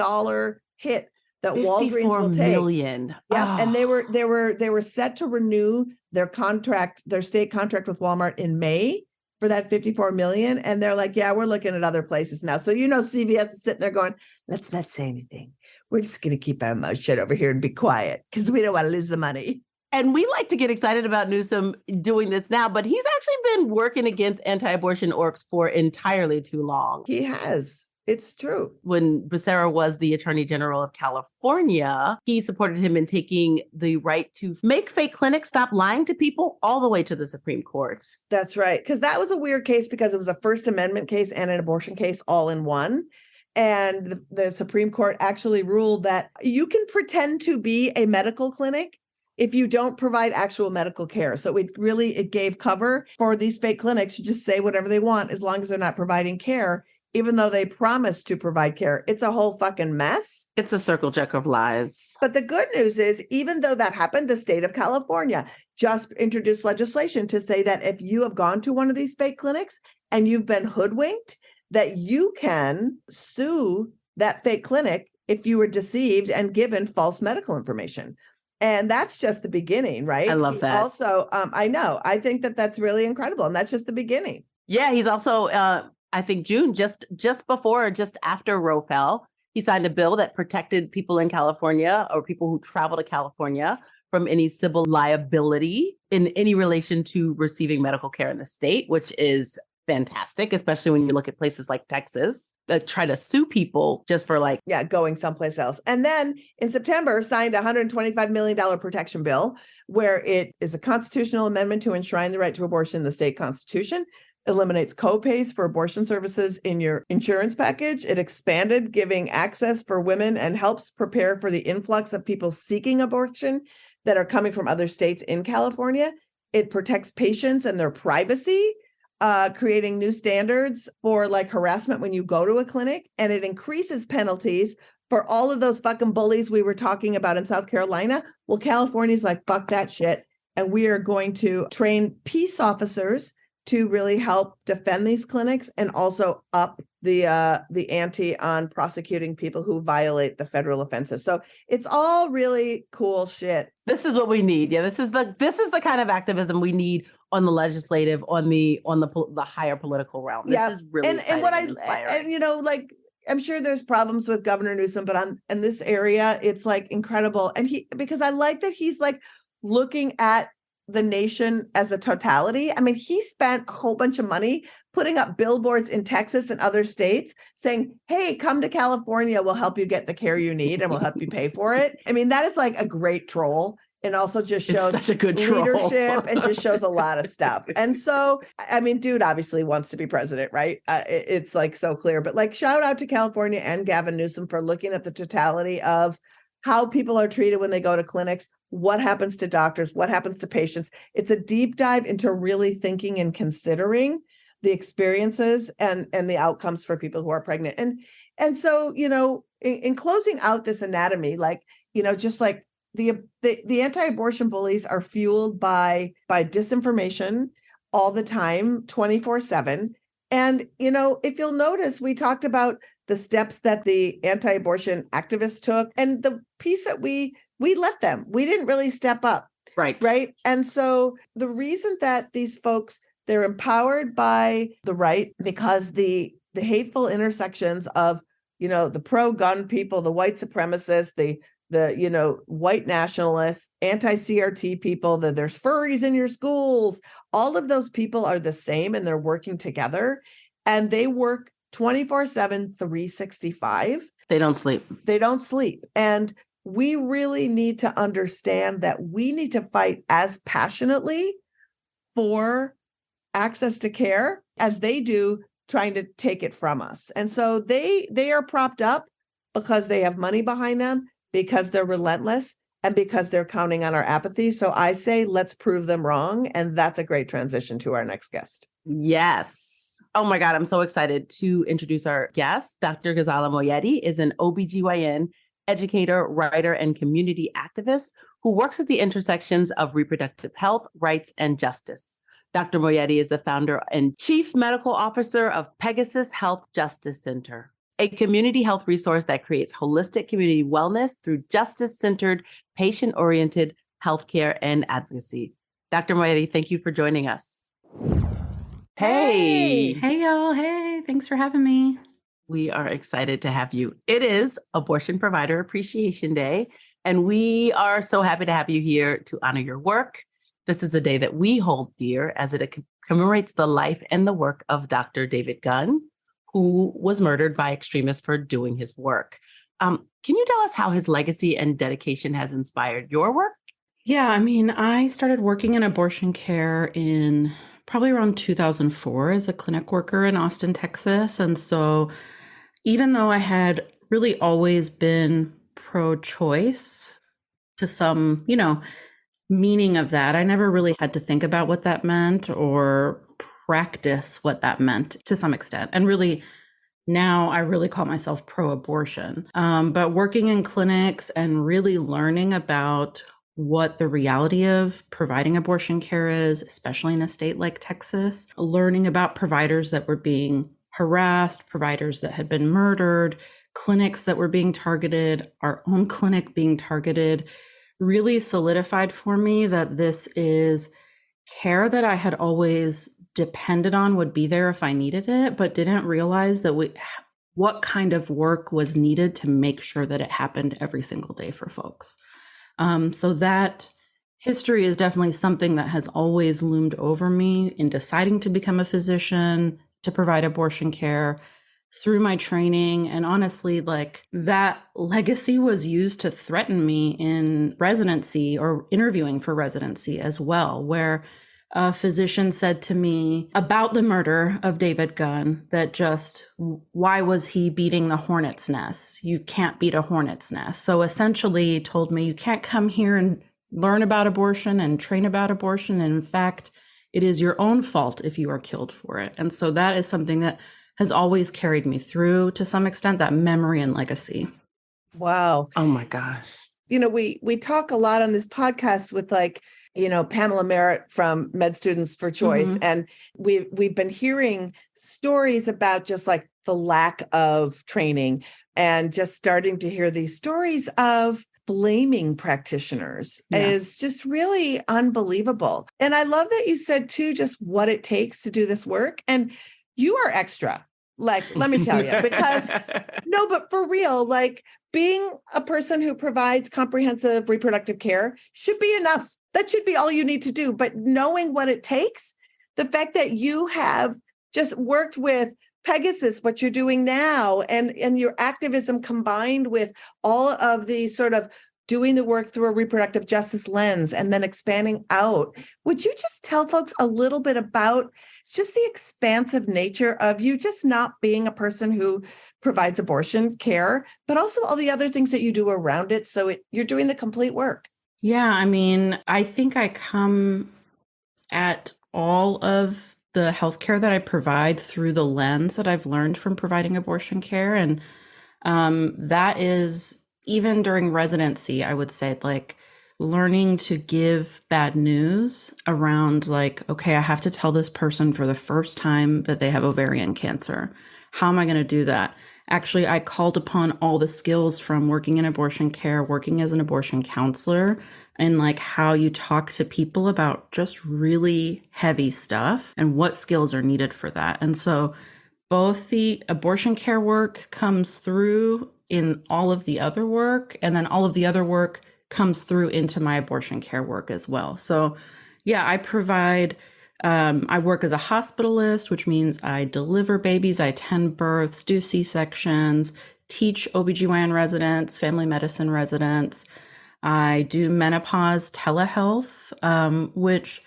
hit that Walgreens will take. Million. Yeah, and they were set to renew their state contract with Walmart in May for that $54 million, and they're like, yeah, we're looking at other places now. So CVS is sitting there going, let's not say anything. We're just going to keep our mouth shut over here and be quiet because we don't want to lose the money. And we like to get excited about Newsom doing this now, but he's actually been working against anti-abortion orcs for entirely too long. He has. It's true. When Becerra was the Attorney General of California, he supported him in taking the right to make fake clinics stop lying to people all the way to the Supreme Court. That's right. Because that was a weird case because it was a First Amendment case and an abortion case all in one. And the Supreme Court actually ruled that you can pretend to be a medical clinic if you don't provide actual medical care. So it gave cover for these fake clinics to just say whatever they want as long as they're not providing care, even though they promise to provide care. It's a whole fucking mess. It's a circle jerk of lies. But the good news is, even though that happened, the state of California just introduced legislation to say that if you have gone to one of these fake clinics and you've been hoodwinked, that you can sue that fake clinic if you were deceived and given false medical information. And that's just the beginning, right? I love that. Also, I know. I think that that's really incredible. And that's just the beginning. Yeah, he's also, I think June, just before or just after Roe fell, he signed a bill that protected people in California or people who travel to California from any civil liability in any relation to receiving medical care in the state, which is fantastic, especially when you look at places like Texas that try to sue people just for going someplace else. And then in September, signed a $125 million protection bill, where it is a constitutional amendment to enshrine the right to abortion in the state constitution, eliminates co-pays for abortion services in your insurance package. It expanded giving access for women and helps prepare for the influx of people seeking abortion that are coming from other states in California. It protects patients and their privacy, creating new standards for harassment when you go to a clinic, and it increases penalties for all of those fucking bullies we were talking about in South Carolina. Well, California's like, fuck that shit. And we are going to train peace officers to really help defend these clinics and also up the ante on prosecuting people who violate the federal offenses. So it's all really cool shit. This is what we need. Yeah, this is the kind of activism we need on the legislative, on the higher political realm. This is really exciting and inspiring. I'm sure there's problems with Governor Newsom, but in this area, it's like incredible. And because I like that he's like looking at the nation as a totality. I mean, he spent a whole bunch of money putting up billboards in Texas and other states saying, hey, come to California. We'll help you get the care you need and we'll help you pay for it. I mean, that is like a great troll. And also just shows such a good leadership and just shows a lot of stuff. And so, I mean, dude obviously wants to be president, right? It's like so clear, but like shout out to California and Gavin Newsom for looking at the totality of how people are treated when they go to clinics, what happens to doctors, what happens to patients. It's a deep dive into really thinking and considering the experiences and the outcomes for people who are pregnant. And so, you know, in closing out this anatomy, like, you know, just like the anti-abortion bullies are fueled by disinformation all the time, 24/7. And, you know, if you'll notice, we talked about the steps that the anti-abortion activists took and the piece that we let them. We didn't really step up. Right. And so the reason that these folks, they're empowered by the right because the hateful intersections of, you know, the pro-gun people, the white supremacists, the you know, white nationalists, anti-CRT people, that there's furries in your schools, all of those people are the same and they're working together and they work 24/7, 365. They don't sleep. And we really need to understand that we need to fight as passionately for access to care as they do trying to take it from us. And so they are propped up because they have money behind them, because they're relentless, and because they're counting on our apathy. So I say, let's prove them wrong. And that's a great transition to our next guest. Yes. Oh my God, I'm so excited to introduce our guest. Dr. Ghazaleh Moayedi is an OBGYN educator, writer, and community activist who works at the intersections of reproductive health, rights, and justice. Dr. Moayedi is the founder and chief medical officer of Pegasus Health Justice Center, a community health resource that creates holistic community wellness through justice-centered, patient-oriented healthcare and advocacy. Dr. Moayedi, thank you for joining us. Hey. Hey, y'all. Hey, thanks for having me. We are excited to have you. It is Abortion Provider Appreciation Day, and we are so happy to have you here to honor your work. This is a day that we hold dear as it commemorates the life and the work of Dr. David Gunn, who was murdered by extremists for doing his work. Can you tell us how his legacy and dedication has inspired your work? Yeah, I mean, I started working in abortion care in probably around 2004 as a clinic worker in Austin, Texas. And so even though I had really always been pro-choice to some, you know, meaning of that, I never really had to think about what that meant or practice what that meant to some extent. And really, now I really call myself pro-abortion. But working in clinics and really learning about what the reality of providing abortion care is, especially in a state like Texas, learning about providers that were being harassed, providers that had been murdered, clinics that were being targeted, our own clinic being targeted, really solidified for me that this is care that I had always depended on would be there if I needed it, but didn't realize that what kind of work was needed to make sure that it happened every single day for folks. So that history is definitely something that has always loomed over me in deciding to become a physician, to provide abortion care through my training. And honestly, like that legacy was used to threaten me in residency or interviewing for residency as well, where a physician said to me about the murder of David Gunn that just, why was he beating the hornet's nest? You can't beat a hornet's nest. So essentially told me you can't come here and learn about abortion and train about abortion. And in fact, it is your own fault if you are killed for it. And so that is something that has always carried me through to some extent, that memory and legacy. Wow. Oh my gosh. You know, we talk a lot on this podcast with like, you know, Pamela Merritt from Med Students for Choice. Mm-hmm. And we've been hearing stories about just like the lack of training and just starting to hear these stories of blaming practitioners is just really unbelievable. And I love that you said too, just what it takes to do this work. And you are extra. Like, let me tell you, because no, but for real, like being a person who provides comprehensive reproductive care should be enough. That should be all you need to do. But knowing what it takes, the fact that you have just worked with Pegasus, what you're doing now, and your activism combined with all of the sort of doing the work through a reproductive justice lens and then expanding out. Would you just tell folks a little bit about just the expansive nature of you just not being a person who provides abortion care, but also all the other things that you do around it, so you're doing the complete work? Yeah, I mean, I think I come at all of the healthcare that I provide through the lens that I've learned from providing abortion care. And that is, even during residency, I would say, like, learning to give bad news around, like, okay, I have to tell this person for the first time that they have ovarian cancer. How am I going to do that? Actually, I called upon all the skills from working in abortion care, working as an abortion counselor, and like how you talk to people about just really heavy stuff and what skills are needed for that. And so both the abortion care work comes through in all of the other work, and then all of the other work comes through into my abortion care work as well. So yeah, I provide, I work as a hospitalist, which means I deliver babies, I attend births, do C-sections, teach OBGYN residents, family medicine residents. I do menopause telehealth, which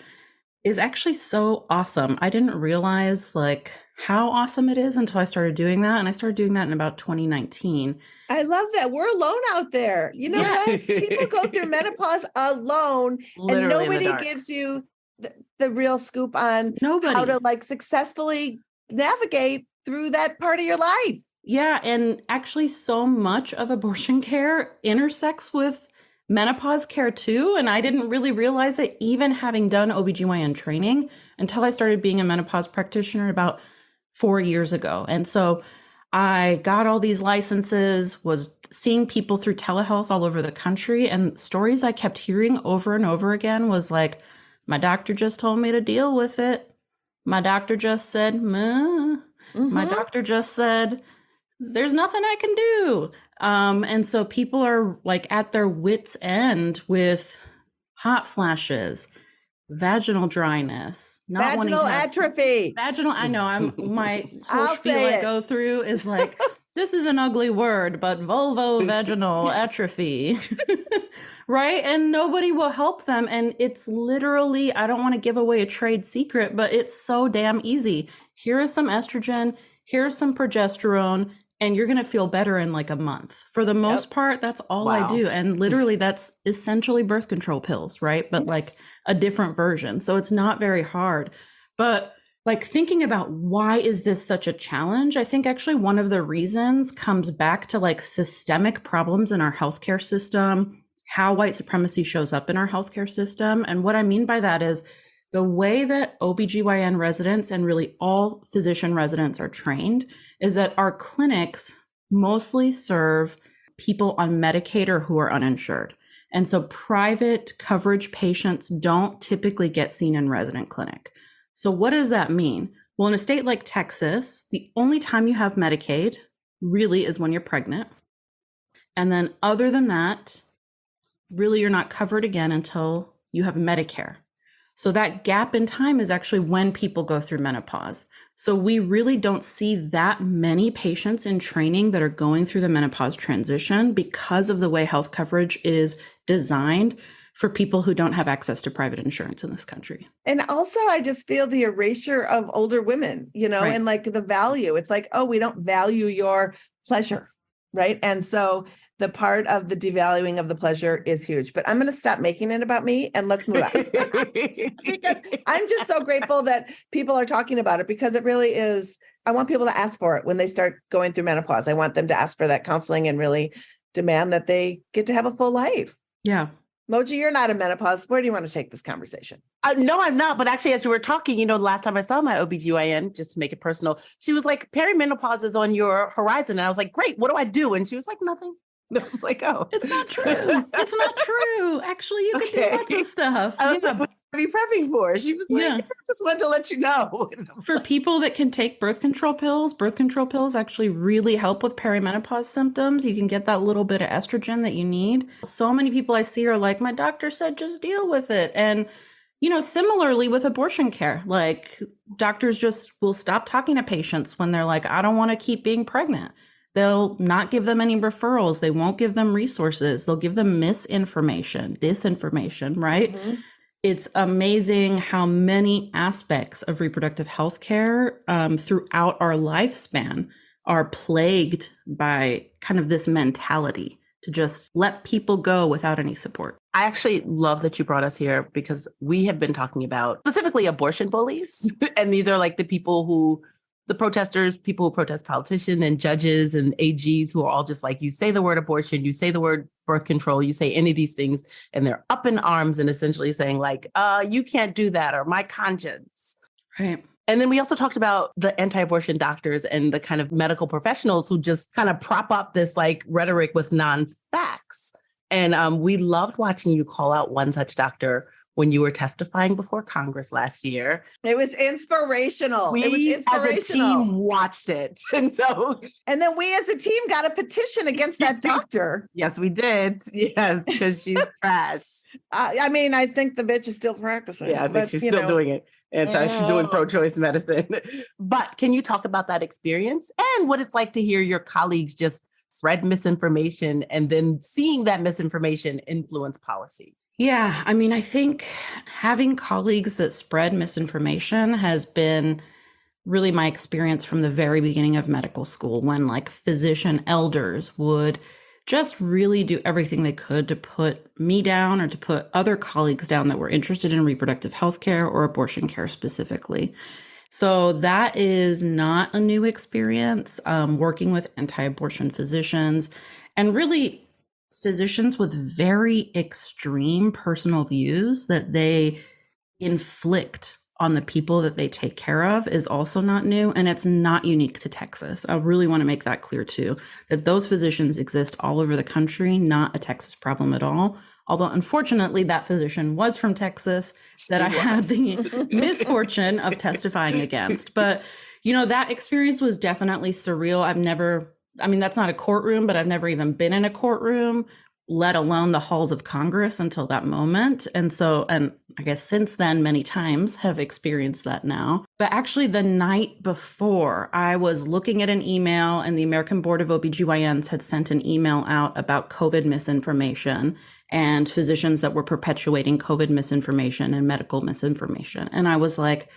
is actually so awesome. I didn't realize like how awesome it is until I started doing that. And I started doing that in about 2019. I love that. We're alone out there. You know what? People go through menopause alone, and nobody gives you the real scoop on how to like successfully navigate through that part of your life. Yeah. And actually so much of abortion care intersects with menopause care too. And I didn't really realize it, even having done OBGYN training, until I started being a menopause practitioner about 4 years ago. And so I got all these licenses, was seeing people through telehealth all over the country. And stories I kept hearing over and over again was like, my doctor just told me to deal with it. My doctor just said, my doctor just said, there's nothing I can do. And so people are like at their wits' end with hot flashes, vaginal dryness, not vaginal atrophy. Vaginal, I know, my whole spiel I go through is like, this is an ugly word, but vulvovaginal atrophy, right? And nobody will help them. And it's literally, I don't want to give away a trade secret, but it's so damn easy. Here is some estrogen, here's some progesterone, and you're going to feel better in like a month. For the most part, that's all I do. And literally that's essentially birth control pills, right? But like a different version. So it's not very hard. But like thinking about why is this such a challenge? I think actually one of the reasons comes back to like systemic problems in our healthcare system, how white supremacy shows up in our healthcare system. And what I mean by that is the way that OBGYN residents and really all physician residents are trained is that our clinics mostly serve people on Medicaid or who are uninsured. And so private coverage patients don't typically get seen in resident clinic. So what does that mean? Well, in a state like Texas, the only time you have Medicaid really is when you're pregnant. And then other than that, really you're not covered again until you have Medicare. So that gap in time is actually when people go through menopause. So we really don't see that many patients in training that are going through the menopause transition because of the way health coverage is designed for people who don't have access to private insurance in this country. And also, I just feel the erasure of older women, you know, and like the value. It's like, oh, we don't value your pleasure, right? And so the part of the devaluing of the pleasure is huge. But I'm going to stop making it about me and let's move on. Because I'm just so grateful that people are talking about it, because it really is. I want people to ask for it when they start going through menopause. I want them to ask for that counseling and really demand that they get to have a full life. Yeah. Moji, you're not in menopause. Where do you want to take this conversation? No, I'm not. But actually, as you were talking, you know, the last time I saw my OBGYN, just to make it personal, she was like, perimenopause is on your horizon. And I was like, great, what do I do? And she was like, nothing. And I was like, oh. It's not true. It's not true. Actually, you can do lots of stuff. I was like, what are you prepping for? She was like, I just wanted to let you know. For people that can take birth control pills actually really help with perimenopause symptoms. You can get that little bit of estrogen that you need. So many people I see are like, my doctor said, just deal with it. And, similarly with abortion care, like doctors just will stop talking to patients when they're like, I don't want to keep being pregnant. They'll not give them any referrals. They won't give them resources. They'll give them disinformation, right? Mm-hmm. It's amazing how many aspects of reproductive health care throughout our lifespan are plagued by kind of this mentality to just let people go without any support. I actually love that you brought us here because we have been talking about specifically abortion bullies. And these are like the protesters, people who protest politicians and judges and AGs who are all just like, you say the word abortion, you say the word birth control, you say any of these things, and they're up in arms and essentially saying like, you can't do that, or my conscience. Right. And then we also talked about the anti-abortion doctors and the kind of medical professionals who just kind of prop up this like rhetoric with non-facts. And we loved watching you call out one such doctor when you were testifying before Congress last year. It was inspirational. We, it was inspirational. As a team, watched it. And then we as a team got a petition against that doctor. Yes, we did. Yes, because she's trash. I mean, I think the bitch is still practicing. Yeah, I think she's still doing it. She's doing pro-choice medicine. But can you talk about that experience and what it's like to hear your colleagues just spread misinformation and then seeing that misinformation influence policy? Yeah, I mean, I think having colleagues that spread misinformation has been really my experience from the very beginning of medical school, when like physician elders would just really do everything they could to put me down or to put other colleagues down that were interested in reproductive health care or abortion care specifically. So that is not a new experience, working with anti-abortion physicians and really physicians with very extreme personal views that they inflict on the people that they take care of is also not new. And it's not unique to Texas. I really want to make that clear too, that those physicians exist all over the country, not a Texas problem at all. Although unfortunately that physician was from Texas that I had the misfortune of testifying against. But, that experience was definitely surreal. That's not a courtroom, but I've never even been in a courtroom, let alone the halls of Congress until that moment. And I guess since then, many times have experienced that now. But actually the night before, I was looking at an email and the American Board of OBGYNs had sent an email out about COVID misinformation and physicians that were perpetuating COVID misinformation and medical misinformation. And I was like,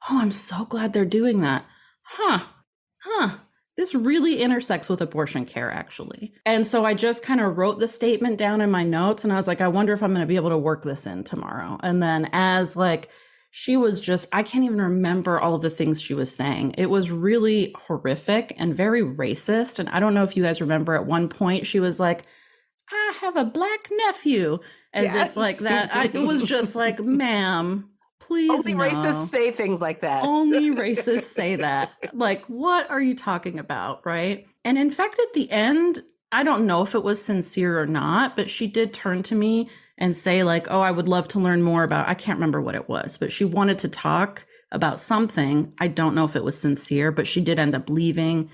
oh, I'm so glad they're doing that. This really intersects with abortion care, actually. And so I just kind of wrote the statement down in my notes and I was like, I wonder if I'm going to be able to work this in tomorrow. And then she was just, I can't even remember all of the things she was saying. It was really horrific and very racist. And I don't know if you guys remember at one point, she was like, I have a black nephew, as if like that. It was just like, ma'am, please. Only racists say things like that. Only racists say that. Like, what are you talking about, right? And in fact, at the end, I don't know if it was sincere or not, but she did turn to me and say like, oh, I would love to learn more about, I can't remember what it was, but she wanted to talk about something. I don't know if it was sincere, but she did end up leaving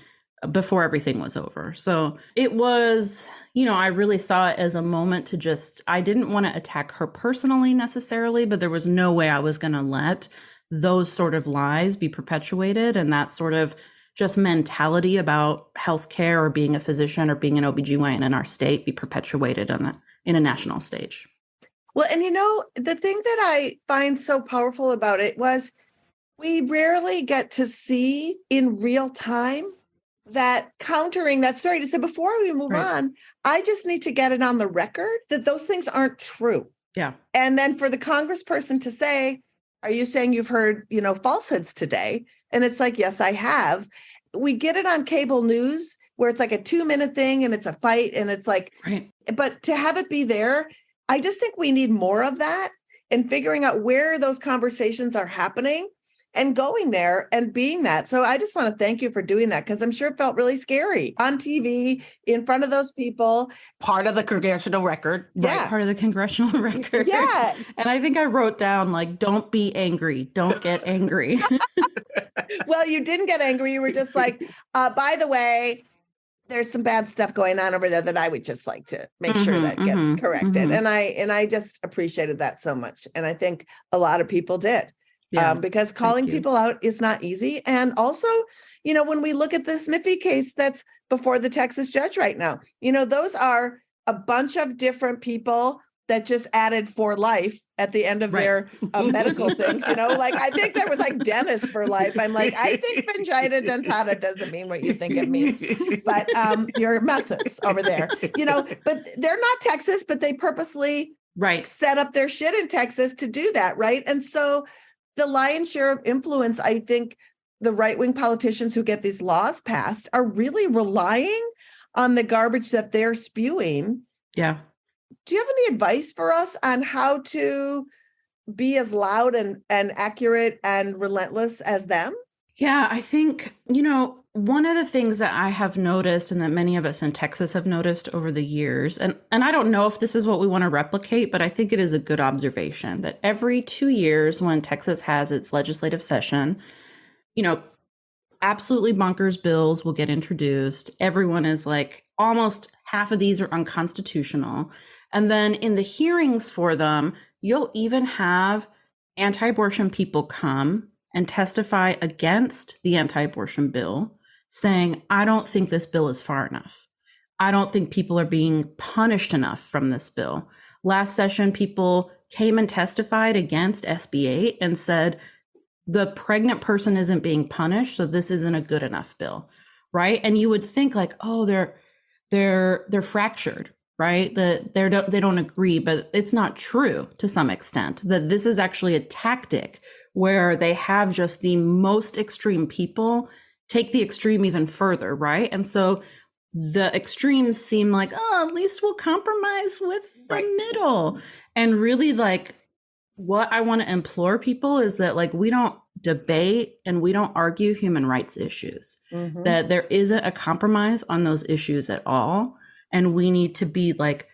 before everything was over. So it was, I really saw it as a moment to I didn't want to attack her personally necessarily, but there was no way I was going to let those sort of lies be perpetuated and that sort of just mentality about healthcare or being a physician or being an OBGYN in our state be perpetuated in a national stage. Well, and the thing that I find so powerful about it was we rarely get to see in real time that countering that story to say, before we move on, I just need to get it on the record that those things aren't true. Yeah. And then for the congressperson to say, are you saying you've heard, falsehoods today? And it's like, yes, I have. We get it on cable news where it's like a 2-minute thing and it's a fight and it's like, but to have it be there, I just think we need more of that and figuring out where those conversations are happening and going there and being that. So I just want to thank you for doing that, because I'm sure it felt really scary on TV in front of those people. Part of the congressional record. Right, Yeah. part of the congressional record. Yeah. And I think I wrote down, like, don't be angry. Don't get angry. Well, you didn't get angry. You were just like, by the way, there's some bad stuff going on over there that I would just like to make sure that gets corrected. And I just appreciated that so much. And I think a lot of people did. Yeah, because calling people out is not easy. And also, when we look at the Sniffy case that's before the Texas judge right now, those are a bunch of different people that just added for life at the end of their medical things. Like, I think there was like dentist for life. I'm like, I think vagina dentata doesn't mean what you think it means, but you're messes over there, but they're not Texas, but they purposely set up their shit in Texas to do that. Right. And so the lion's share of influence, I think the right-wing politicians who get these laws passed are really relying on the garbage that they're spewing. Yeah. Do you have any advice for us on how to be as loud and accurate and relentless as them? Yeah, I think, one of the things that I have noticed and that many of us in Texas have noticed over the years, and I don't know if this is what we want to replicate, but I think it is a good observation that every 2 years when Texas has its legislative session, absolutely bonkers bills will get introduced. Everyone is like, almost half of these are unconstitutional. And then in the hearings for them, you'll even have anti-abortion people come and testify against the anti-abortion bill, saying, I don't think this bill is far enough. I don't think people are being punished enough from this bill. Last session, people came and testified against SB 8 and said, the pregnant person isn't being punished, so this isn't a good enough bill, right? And you would think like, oh, they're fractured, right? That they don't agree, but it's not true to some extent. That this is actually a tactic where they have just the most extreme people take the extreme even further, right? And so the extremes seem like, oh, at least we'll compromise with the middle. And really, like, what I want to implore people is that, like, we don't debate and we don't argue human rights issues, that there isn't a compromise on those issues at all. And we need to be like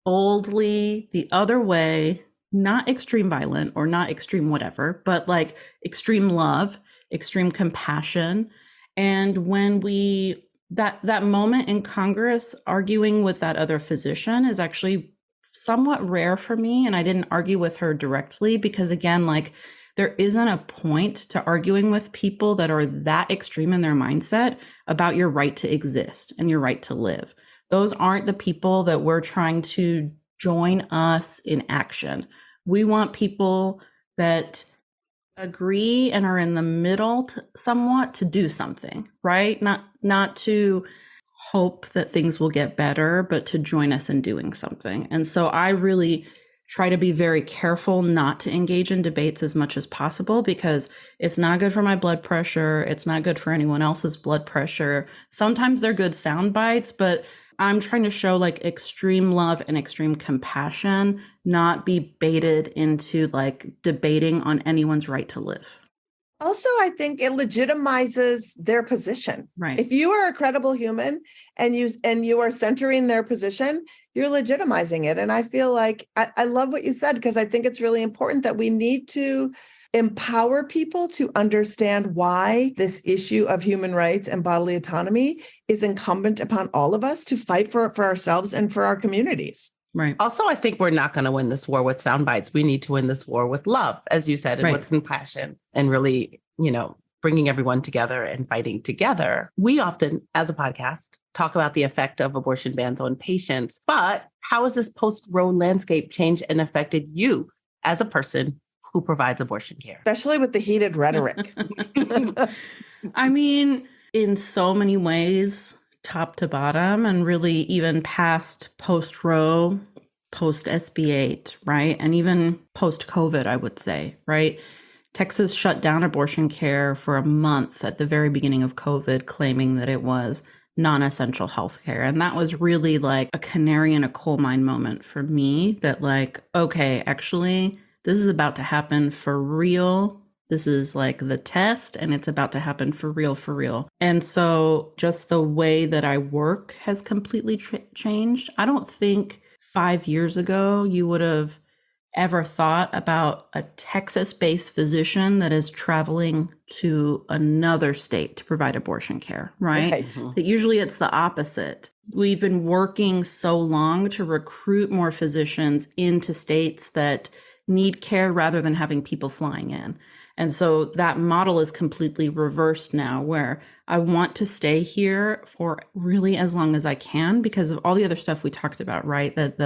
boldly the other way, not extreme violent or not extreme whatever, but like extreme love, extreme compassion. And when that moment in Congress arguing with that other physician is actually somewhat rare for me. And I didn't argue with her directly because, again, like, there isn't a point to arguing with people that are that extreme in their mindset about your right to exist and your right to live. Those aren't the people that we're trying to join us in action. We want people that agree and are in the middle somewhat to do something, right? Not to hope that things will get better, but to join us in doing something. And so I really try to be very careful not to engage in debates as much as possible, because it's not good for my blood pressure. It's not good for anyone else's blood pressure. Sometimes they're good sound bites, but I'm trying to show like extreme love and extreme compassion, not be baited into like debating on anyone's right to live. Also, I think it legitimizes their position. Right. If you are a credible human and you are centering their position, you're legitimizing it. And I feel like I love what you said, because I think it's really important that we need to empower people to understand why this issue of human rights and bodily autonomy is incumbent upon all of us to fight for ourselves and for our communities. Right. Also, I think we're not going to win this war with sound bites. We need to win this war with love, as you said, and with compassion, and really, bringing everyone together and fighting together. We often, as a podcast, talk about the effect of abortion bans on patients, but how has this post-Roe landscape changed and affected you as a person who provides abortion care? Especially with the heated rhetoric. I mean, in so many ways, top to bottom, and really even past post-Roe, post-SB 8, right? And even post-COVID, I would say, right? Texas shut down abortion care for a month at the very beginning of COVID, claiming that it was non-essential healthcare. And that was really like a canary in a coal mine moment for me, that like, okay, actually, this is about to happen for real This is like the test, and it's about to happen for real, for real. And so just the way that I work has completely changed. I don't think 5 years ago you would have ever thought about a Texas-based physician that is traveling to another state to provide abortion care, right? That usually it's the opposite. We've been working so long to recruit more physicians into states that need care rather than having people flying in. And so that model is completely reversed now, where I want to stay here for really as long as I can because of all the other stuff we talked about, right? That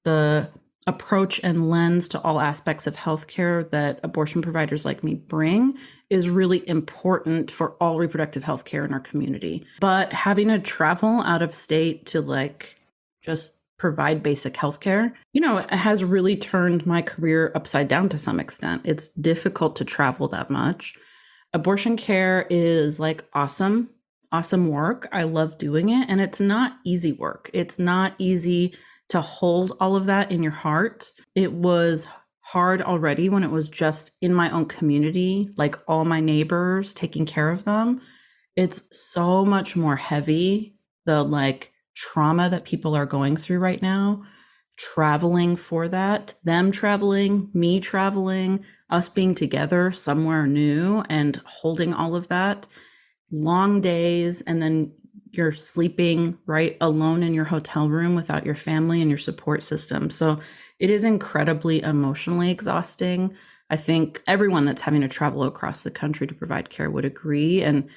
the approach and lens to all aspects of healthcare that abortion providers like me bring is really important for all reproductive health care in our community. But having to travel out of state to like just provide basic healthcare, it has really turned my career upside down to some extent. It's difficult to travel that much. Abortion care is like awesome work. I love doing it. And it's not easy work. It's not easy to hold all of that in your heart. It was hard already when it was just in my own community, like all my neighbors, taking care of them. It's so much more heavy, the like trauma that people are going through right now, traveling for that, them traveling, me traveling, us being together somewhere new and holding all of that, long days, and then you're sleeping right alone in your hotel room without your family and your support system. So it is incredibly emotionally exhausting. I think everyone that's having to travel across the country to provide care would agree. And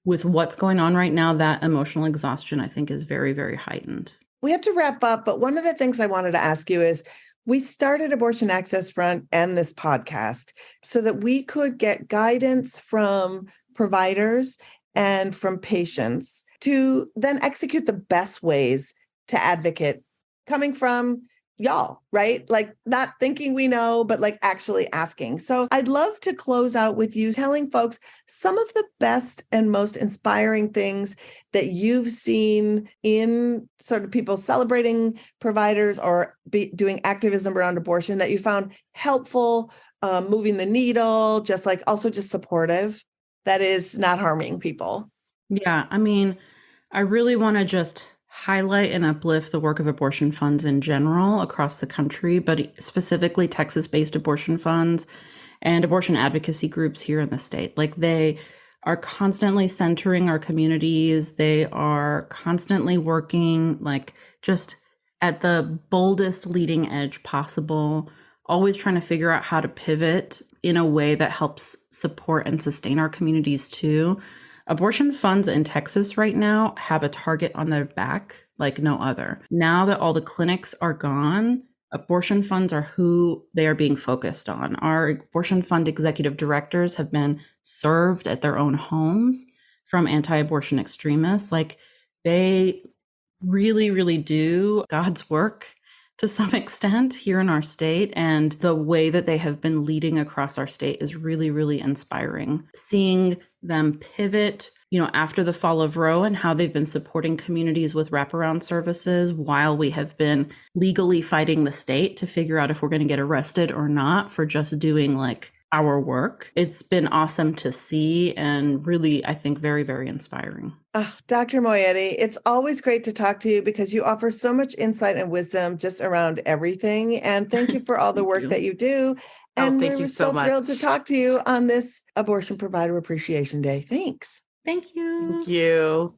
with what's going on right now, that emotional exhaustion, I think, is very, very heightened. We have to wrap up, but one of the things I wanted to ask you is, we started Abortion Access Front and this podcast so that we could get guidance from providers and from patients to then execute the best ways to advocate, coming from y'all, right? Like not thinking we know, but like actually asking. So I'd love to close out with you telling folks some of the best and most inspiring things that you've seen in sort of people celebrating providers or doing activism around abortion that you found helpful, moving the needle, just like also just supportive, that is not harming people. Yeah, I mean, I really want to just highlight and uplift the work of abortion funds in general across the country, but specifically Texas-based abortion funds and abortion advocacy groups here in the state. Like they are constantly centering our communities. They are constantly working like just at the boldest leading edge possible, always trying to figure out how to pivot in a way that helps support and sustain our communities too. Abortion funds in Texas right now have a target on their back like no other. Now that all the clinics are gone, abortion funds are who they are being focused on. Our abortion fund executive directors have been served at their own homes from anti-abortion extremists. Like they really, really do God's work to some extent here in our state. And the way that they have been leading across our state is really, really inspiring. Seeing them pivot, after the fall of Roe and how they've been supporting communities with wraparound services while we have been legally fighting the state to figure out if we're going to get arrested or not for just doing like our work. It's been awesome to see and really, I think, very, very inspiring. Dr. Moayedi, it's always great to talk to you because you offer so much insight and wisdom just around everything. And thank you for all the work that you do. And thank you so much. Thrilled to talk to you on this Abortion Provider Appreciation Day. Thanks. Thank you. Thank you.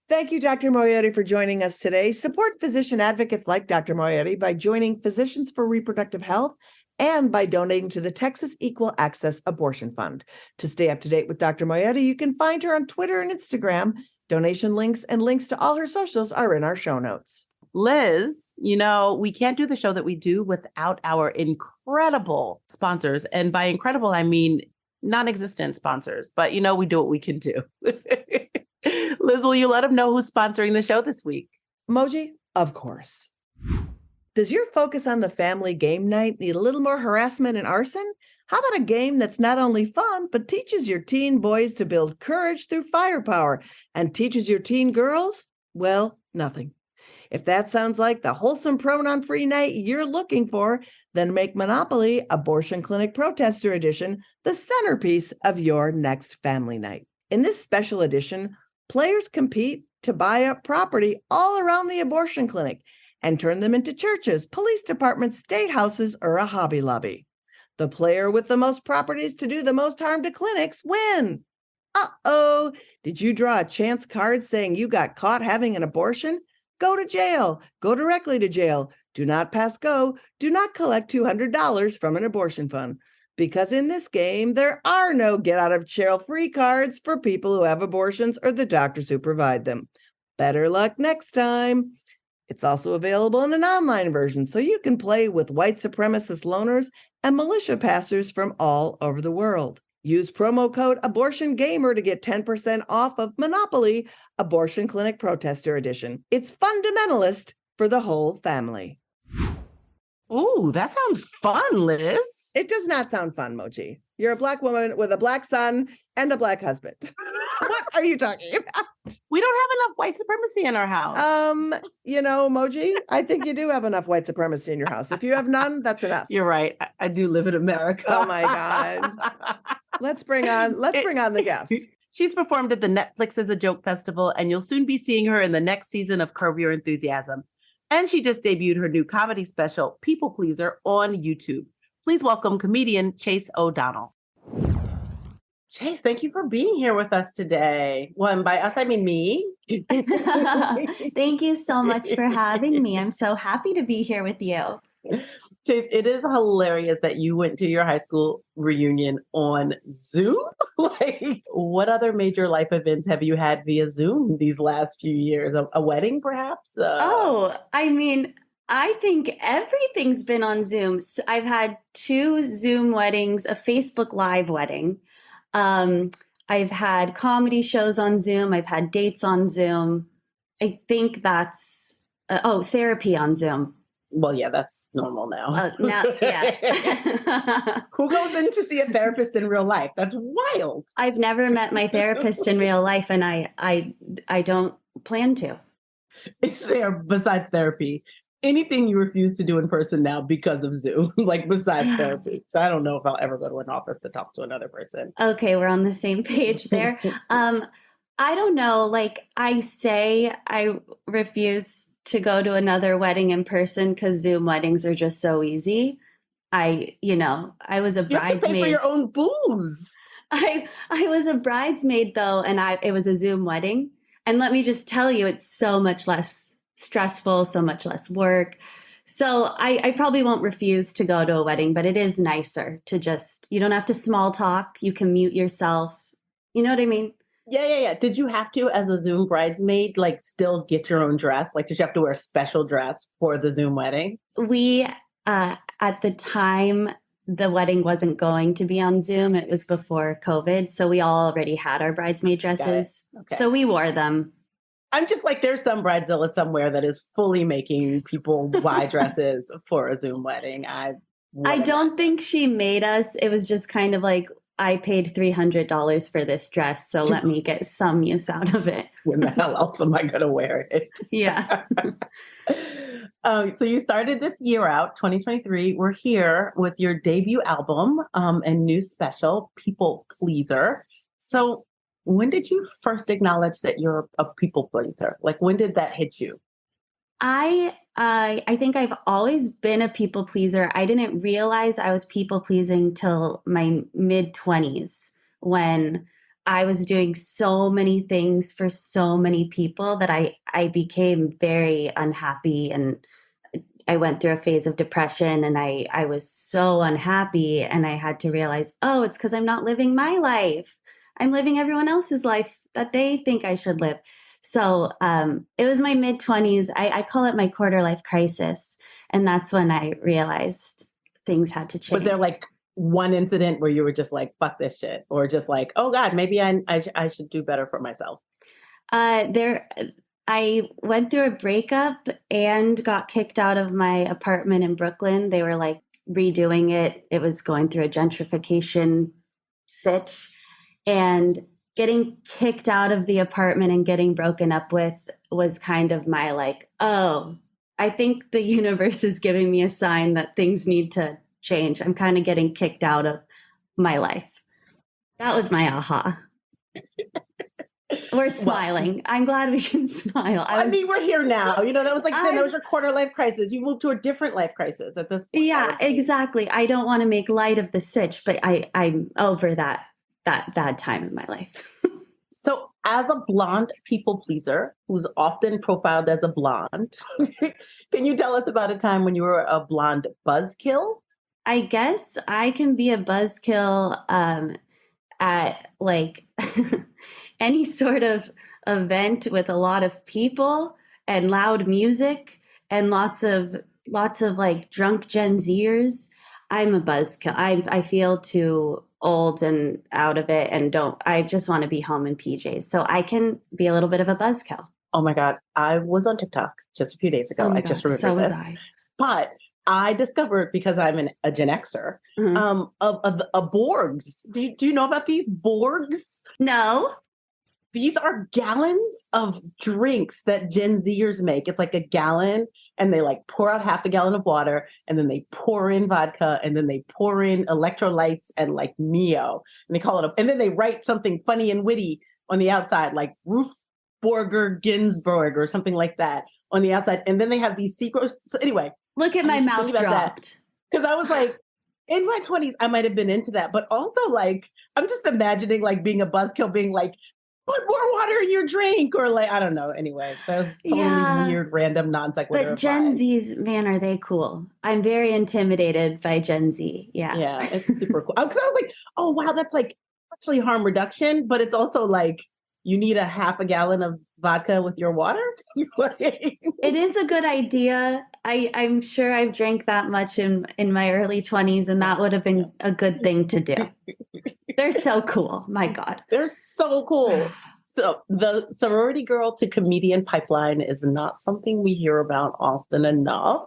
Thank you, Dr. Moayedi, for joining us today. Support physician advocates like Dr. Moayedi by joining Physicians for Reproductive Health and by donating to the Texas Equal Access Abortion Fund. To stay up to date with Dr. Moayedi, you can find her on Twitter and Instagram. Donation links and links to all her socials are in our show notes. Liz, we can't do the show that we do without our incredible sponsors. And by incredible, I mean non-existent sponsors, but we do what we can do. Liz, will you let them know who's sponsoring the show this week? Moji, of course. Does your focus on the family game night need a little more harassment and arson? How about a game that's not only fun, but teaches your teen boys to build courage through firepower and teaches your teen girls? Well, nothing. If that sounds like the wholesome pronoun-free night you're looking for, then make Monopoly Abortion Clinic Protester Edition the centerpiece of your next family night. In this special edition, players compete to buy up property all around the abortion clinic and turn them into churches, police departments, state houses, or a Hobby Lobby. The player with the most properties to do the most harm to clinics win. Uh-oh, did you draw a chance card saying you got caught having an abortion? Go to jail. Go directly to jail. Do not pass go. Do not collect $200 from an abortion fund. Because in this game, there are no get out of jail free cards for people who have abortions or the doctors who provide them. Better luck next time. It's also available in an online version, so you can play with white supremacist loners and militia pastors from all over the world. Use promo code AbortionGamer to get 10% off of Monopoly Abortion Clinic Protester Edition. It's fundamentalist for the whole family. Ooh, that sounds fun, Liz. It does not sound fun, Moji. You're a Black woman with a Black son and a Black husband. What are you talking about? We don't have enough white supremacy in our house. Moji, I think you do have enough white supremacy in your house. If you have none, that's enough. You're right. I do live in America. Oh my God. Let's bring on the guest. She's performed at the Netflix as a Joke Festival, and you'll soon be seeing her in the next season of Curb Your Enthusiasm. And she just debuted her new comedy special, People Pleaser, on YouTube. Please welcome comedian Chase O'Donnell. Chase, thank you for being here with us today. Well, and by us, I mean me. Thank you so much for having me. I'm so happy to be here with you. Chase, it is hilarious that you went to your high school reunion on Zoom. Like, what other major life events have you had via Zoom these last few years? A wedding, perhaps? I think everything's been on Zoom. So I've had 2 Zoom weddings, a Facebook Live wedding. I've had comedy shows on Zoom. I've had dates on Zoom. I think that's, therapy on Zoom. Well, yeah, that's normal now. Yeah. Who goes in to see a therapist in real life? That's wild. I've never met my therapist in real life, and I don't plan to. Is there, besides therapy, anything you refuse to do in person now because of Zoom, like besides therapy? So I don't know if I'll ever go to an office to talk to another person. Okay, we're on the same page there. I don't know. Like, I say I refuse to go to another wedding in person because Zoom weddings are just so easy. I was a bridesmaid. You have to pay for your own booze. I was a bridesmaid though, and it was a Zoom wedding. And let me just tell you, it's so much less stressful, so much less work. So I probably won't refuse to go to a wedding, but it is nicer to you don't have to small talk. You can mute yourself. You know what I mean? Yeah. Did you have to, as a Zoom bridesmaid, like still get your own dress? Like, did you have to wear a special dress for the Zoom wedding? We, at the time, the wedding wasn't going to be on Zoom. It was before COVID. So we all already had our bridesmaid dresses. Okay. So we wore them. I'm just like, there's some bridezilla somewhere that is fully making people buy dresses for a Zoom wedding. I don't think she made us. It was just kind of like, I paid $300 for this dress, so let me get some use out of it. When the hell else am I going to wear it? Yeah. So you started this year out, 2023. We're here with your debut album and new special, People Pleaser. So when did you first acknowledge that you're a people pleaser? Like, when did that hit you? I think I've always been a people pleaser. I didn't realize I was people pleasing till my mid-20s, when I was doing so many things for so many people that I became very unhappy, and I went through a phase of depression, and I was so unhappy, and I had to realize, it's because I'm not living my life. I'm living everyone else's life that they think I should live. So it was my mid-20s. I call it my quarter life crisis. And that's when I realized things had to change. Was there like one incident where you were just like, fuck this shit? Or just like, oh God, maybe I should do better for myself? I went through a breakup and got kicked out of my apartment in Brooklyn. They were like redoing it. It was going through a gentrification sitch. And getting kicked out of the apartment and getting broken up with was kind of my like, oh, I think the universe is giving me a sign that things need to change. I'm kind of getting kicked out of my life. That was my aha. We're smiling. I'm glad we can smile. I mean, we're here now. You know, that was like, that was your quarter life crisis. You moved to a different life crisis at this point. Yeah, exactly. I don't want to make light of the sitch, but I'm over that bad time in my life. So as a blonde people pleaser who's often profiled as a blonde, can you tell us about a time when you were a blonde buzzkill? I guess I can be a buzzkill at like any sort of event with a lot of people and loud music and lots of like drunk Gen Zers. I'm a buzzkill. I feel too old and out of it and I just want to be home in PJs. So I can be a little bit of a buzzkill. Oh my God. I was on TikTok just a few days ago. I just remembered so this. Was I. But I discovered, because I'm a Gen Xer, of Borgs. Do you know about these Borgs? No. These are gallons of drinks that Gen Zers make. It's like a gallon, and they like pour out half a gallon of water, and then they pour in vodka, and then they pour in electrolytes and like Mio, and they call it and then they write something funny and witty on the outside, like Ruth Borger Ginsburg or something like that on the outside. And then they have these secrets. So anyway. Look at my mouth dropped. Because I was like, in my 20s, I might have been into that. But also, like, I'm just imagining, like, being a buzzkill, being like, put more water in your drink. Or, like, I don't know. Anyway, that was totally weird, random, non sequitur. But Gen Zs, man, are they cool. I'm very intimidated by Gen Z. Yeah. Yeah, it's super cool. Because I was like, oh, wow, that's, like, actually harm reduction. But it's also, like, you need a half a gallon of vodka with your water? It is a good idea. I'm sure I've drank that much in my early 20s, and that would have been a good thing to do. They're so cool. My God. They're so cool. So the sorority girl to comedian pipeline is not something we hear about often enough.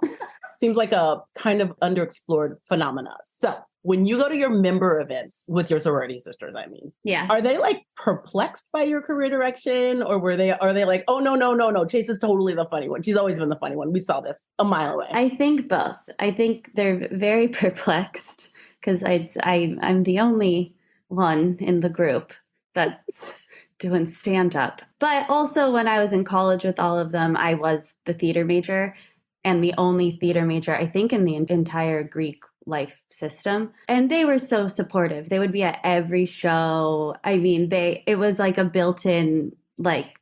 Seems like a kind of underexplored phenomena. So when you go to your member events with your sorority sisters, are they like perplexed by your career direction, or are they like, oh, no, Chase is totally the funny one. She's always been the funny one. We saw this a mile away. I think both. I think they're very perplexed because I'm the only one in the group that's doing stand-up. But also when I was in college with all of them, I was the theater major and the only theater major, I think, in the entire Greek life system. And they were so supportive. They would be at every show. I mean, it was like a built-in like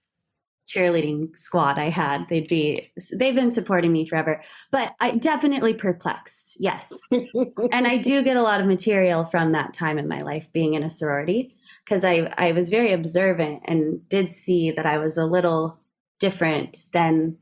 cheerleading squad I had. They've been supporting me forever, but I definitely perplexed. Yes. And I do get a lot of material from that time in my life being in a sorority, because I was very observant and did see that I was a little different than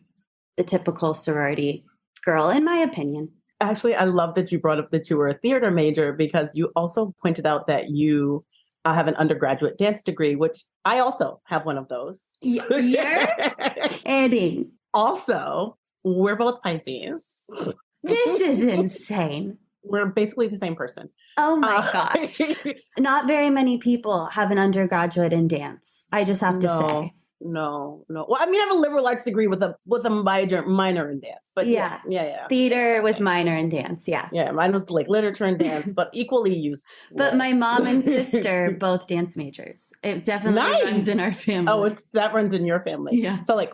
the typical sorority girl, in my opinion. Actually, I love that you brought up that you were a theater major, because you also pointed out that you have an undergraduate dance degree, which I also have one of those. You're kidding. Also, we're both Pisces. This is insane. We're basically the same person. Oh my gosh. Not very many people have an undergraduate in dance. I just have to say. No. Well, I mean, I have a liberal arts degree with a minor in dance, but yeah. Theater with minor in dance, yeah. Yeah, mine was like literature and dance, but equally useless. But my mom and sister, both dance majors. It definitely runs in our family. Oh, that runs in your family. Yeah. So like,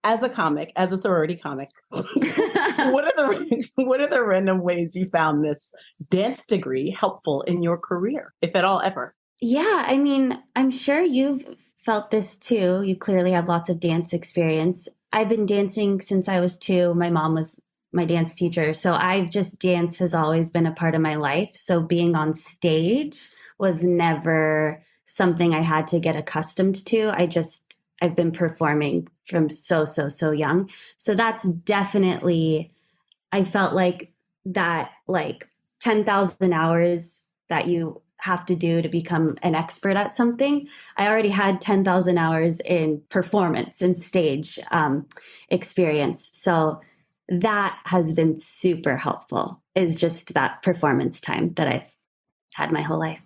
as a sorority comic, what are the random ways you found this dance degree helpful in your career, if at all, ever? Yeah, I mean, I'm sure you've felt this too. You clearly have lots of dance experience. I've been dancing since I was 2. My mom was my dance teacher. So dance has always been a part of my life. So being on stage was never something I had to get accustomed to. I've been performing from so young. So that's definitely, I felt like that, like 10,000 hours that you have to do to become an expert at something. I already had 10,000 hours in performance and stage experience. So that has been super helpful, is just that performance time that I've had my whole life.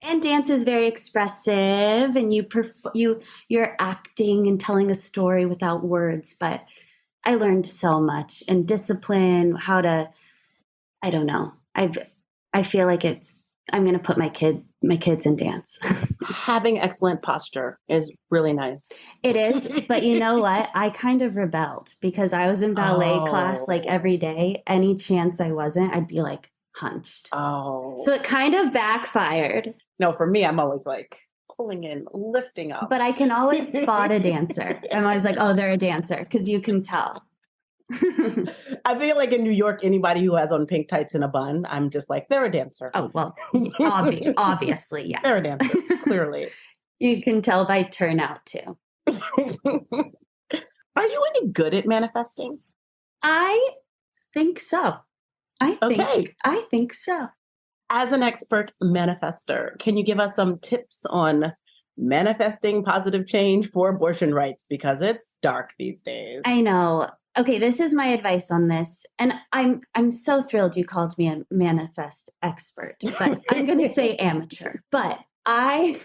And dance is very expressive, and you're acting and telling a story without words. But I learned so much, and discipline, how to, I don't know. I feel like I'm going to put my kids in dance. Having excellent posture is really nice. It is, but you know what? I kind of rebelled because I was in ballet class like every day. Any chance I wasn't, I'd be like hunched. Oh. So it kind of backfired. No, for me, I'm always like pulling in, lifting up. But I can always spot a dancer. I'm always like, oh, they're a dancer, because you can tell. I feel like in New York, anybody who has on pink tights and a bun, I'm just like, they're a dancer. Oh, well, obviously, yes. They're a dancer, clearly. You can tell by turnout, too. Are you any good at manifesting? I think so. I think so. As an expert manifester, can you give us some tips on manifesting positive change for abortion rights? Because it's dark these days. I know. Okay, this is my advice on this. And I'm so thrilled you called me a manifest expert, but I'm going to say amateur. But I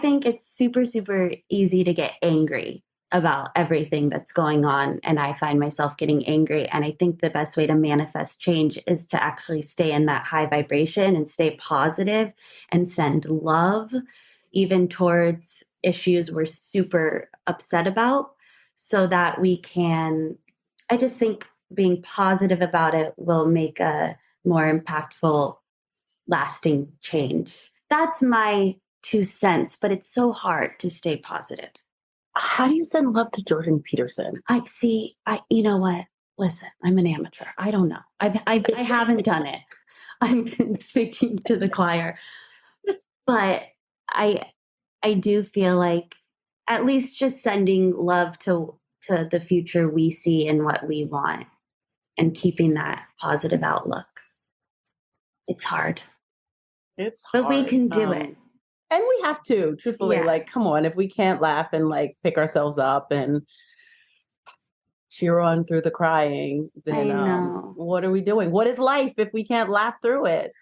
think it's super, super easy to get angry about everything that's going on. And I find myself getting angry. And I think the best way to manifest change is to actually stay in that high vibration and stay positive and send love, even towards issues we're super upset about, so that we can, I just think being positive about it will make a more impactful, lasting change. That's my 2 cents, but it's so hard to stay positive. How do you send love to Jordan Peterson? You know what? Listen, I'm an amateur. I don't know. I haven't done it. I'm speaking to the choir, but I do feel like at least just sending love to the future we see and what we want, and keeping that positive outlook. It's hard. It's hard. But we can do it. And we have to, truthfully, Yeah. like, come on, if we can't laugh and like pick ourselves up and cheer on through the crying, then what are we doing? What is life if we can't laugh through it?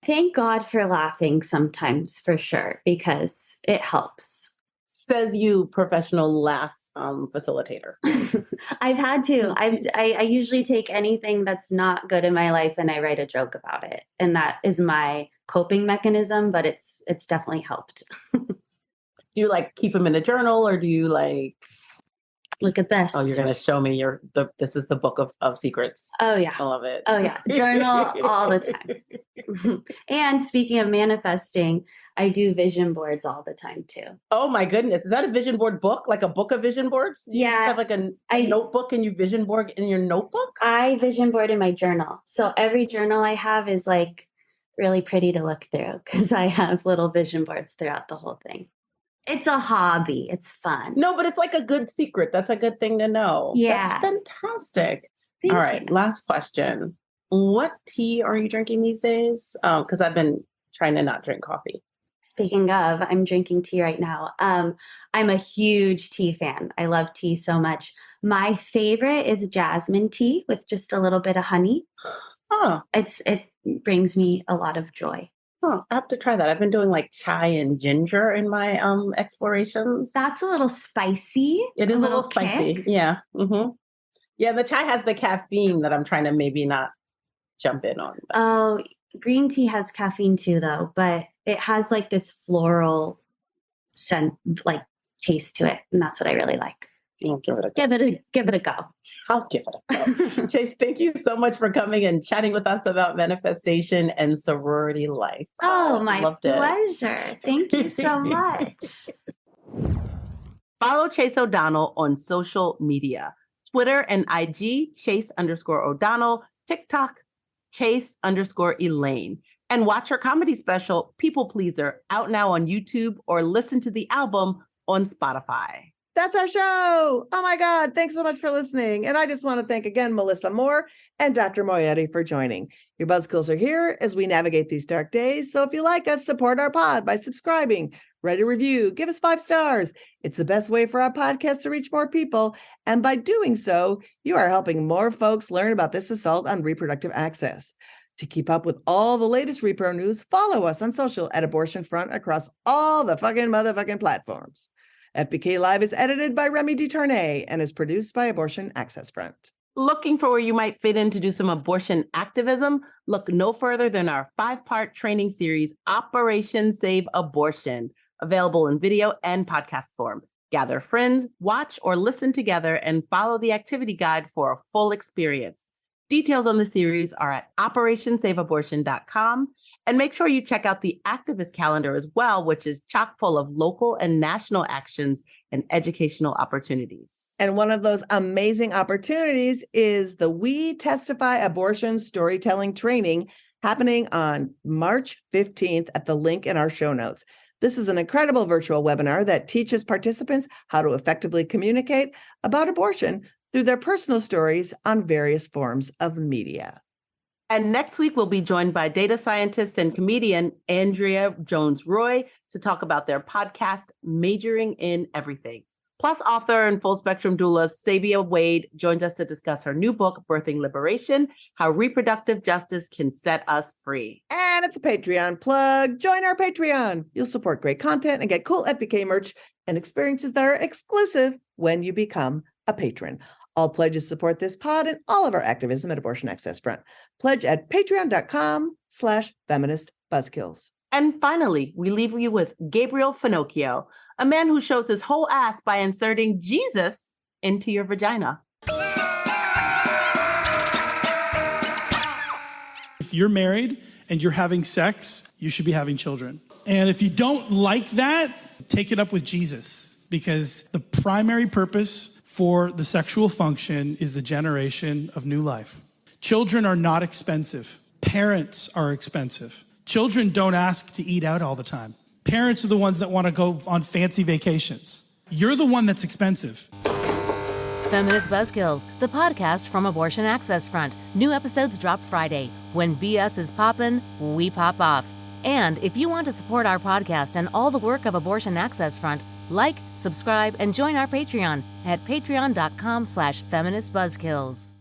Thank God for laughing sometimes, for sure, because it helps. Says you, professional laugh facilitator. I've had to. I usually take anything that's not good in my life and I write a joke about it. And that is my coping mechanism, but it's definitely helped. Do you like keep them in a journal, or do you like look at this? Oh, you're going to show me this is the book of secrets. Oh yeah. I love it. Oh yeah. Journal all the time. And speaking of manifesting, I do vision boards all the time too. Oh my goodness. Is that a vision board book? Like a book of vision boards? You just have like a notebook and you vision board in your notebook? I vision board in my journal. So every journal I have is like really pretty to look through because I have little vision boards throughout the whole thing. It's a hobby. It's fun. No, but it's like a good secret. That's a good thing to know. Yeah. That's fantastic. Thank All right. you. Last question. What tea are you drinking these days? Because I've been trying to not drink coffee. Speaking of, I'm drinking tea right now. I'm a huge tea fan. I love tea so much. My favorite is jasmine tea with just a little bit of honey. Oh. It brings me a lot of joy. Oh, I have to try that. I've been doing like chai and ginger in my explorations. That's a little spicy. It is a little spicy. Kick. Yeah. Mm-hmm. Yeah, the chai has the caffeine that I'm trying to maybe not jump in on. But. Oh, green tea has caffeine too, though, but it has like this floral scent, like taste to it, and that's what I really like. I'll give it a go. Give it a go. I'll give it a go. Chase, thank you so much for coming and chatting with us about manifestation and sorority life. Oh, my Loved it. pleasure. Thank you so much. Follow Chase O'Donnell on social media. Twitter and IG, Chase_O'Donnell, TikTok, Chase_Elaine. And watch her comedy special, People Pleaser, out now on YouTube, or listen to the album on Spotify. That's our show. Oh my God. Thanks so much for listening. And I just want to thank again, Melissa Moore and Dr. Moayedi for joining. Your buzzkills are here as we navigate these dark days. So if you like us, support our pod by subscribing, write a review, give us 5 stars. It's the best way for our podcast to reach more people. And by doing so, you are helping more folks learn about this assault on reproductive access. To keep up with all the latest repro news, follow us on social at Abortion Front across all the fucking motherfucking platforms. FBK Live is edited by Remy DeTournay and is produced by Abortion Access Front. Looking for where you might fit in to do some abortion activism? Look no further than our 5-part training series, Operation Save Abortion, available in video and podcast form. Gather friends, watch or listen together, and follow the activity guide for a full experience. Details on the series are at operationsaveabortion.com. And make sure you check out the activist calendar as well, which is chock full of local and national actions and educational opportunities. And one of those amazing opportunities is the We Testify Abortion Storytelling Training happening on March 15th at the link in our show notes. This is an incredible virtual webinar that teaches participants how to effectively communicate about abortion through their personal stories on various forms of media. And next week, we'll be joined by data scientist and comedian Andrea Jones-Roy to talk about their podcast, Majoring in Everything. Plus, author and full spectrum doula Sabia Wade joins us to discuss her new book, Birthing Liberation, How Reproductive Justice Can Set Us Free. And it's a Patreon plug. Join our Patreon. You'll support great content and get cool FBK merch and experiences that are exclusive when you become a patron. All pledges support this pod and all of our activism at Abortion Access Front. Pledge at patreon.com/feministbuzzkills. And finally, we leave you with Gabriel Finocchio, a man who shows his whole ass by inserting Jesus into your vagina. If you're married and you're having sex, you should be having children. And if you don't like that, take it up with Jesus, because the primary purpose for the sexual function is the generation of new life. Children are not expensive. Parents are expensive. Children don't ask to eat out all the time. Parents are the ones that want to go on fancy vacations. You're the one that's expensive. Feminist Buzzkills, the podcast from Abortion Access Front. New episodes drop Friday. When BS is poppin', we pop off. And if you want to support our podcast and all the work of Abortion Access Front, like, subscribe, and join our Patreon at patreon.com/feministbuzzkills.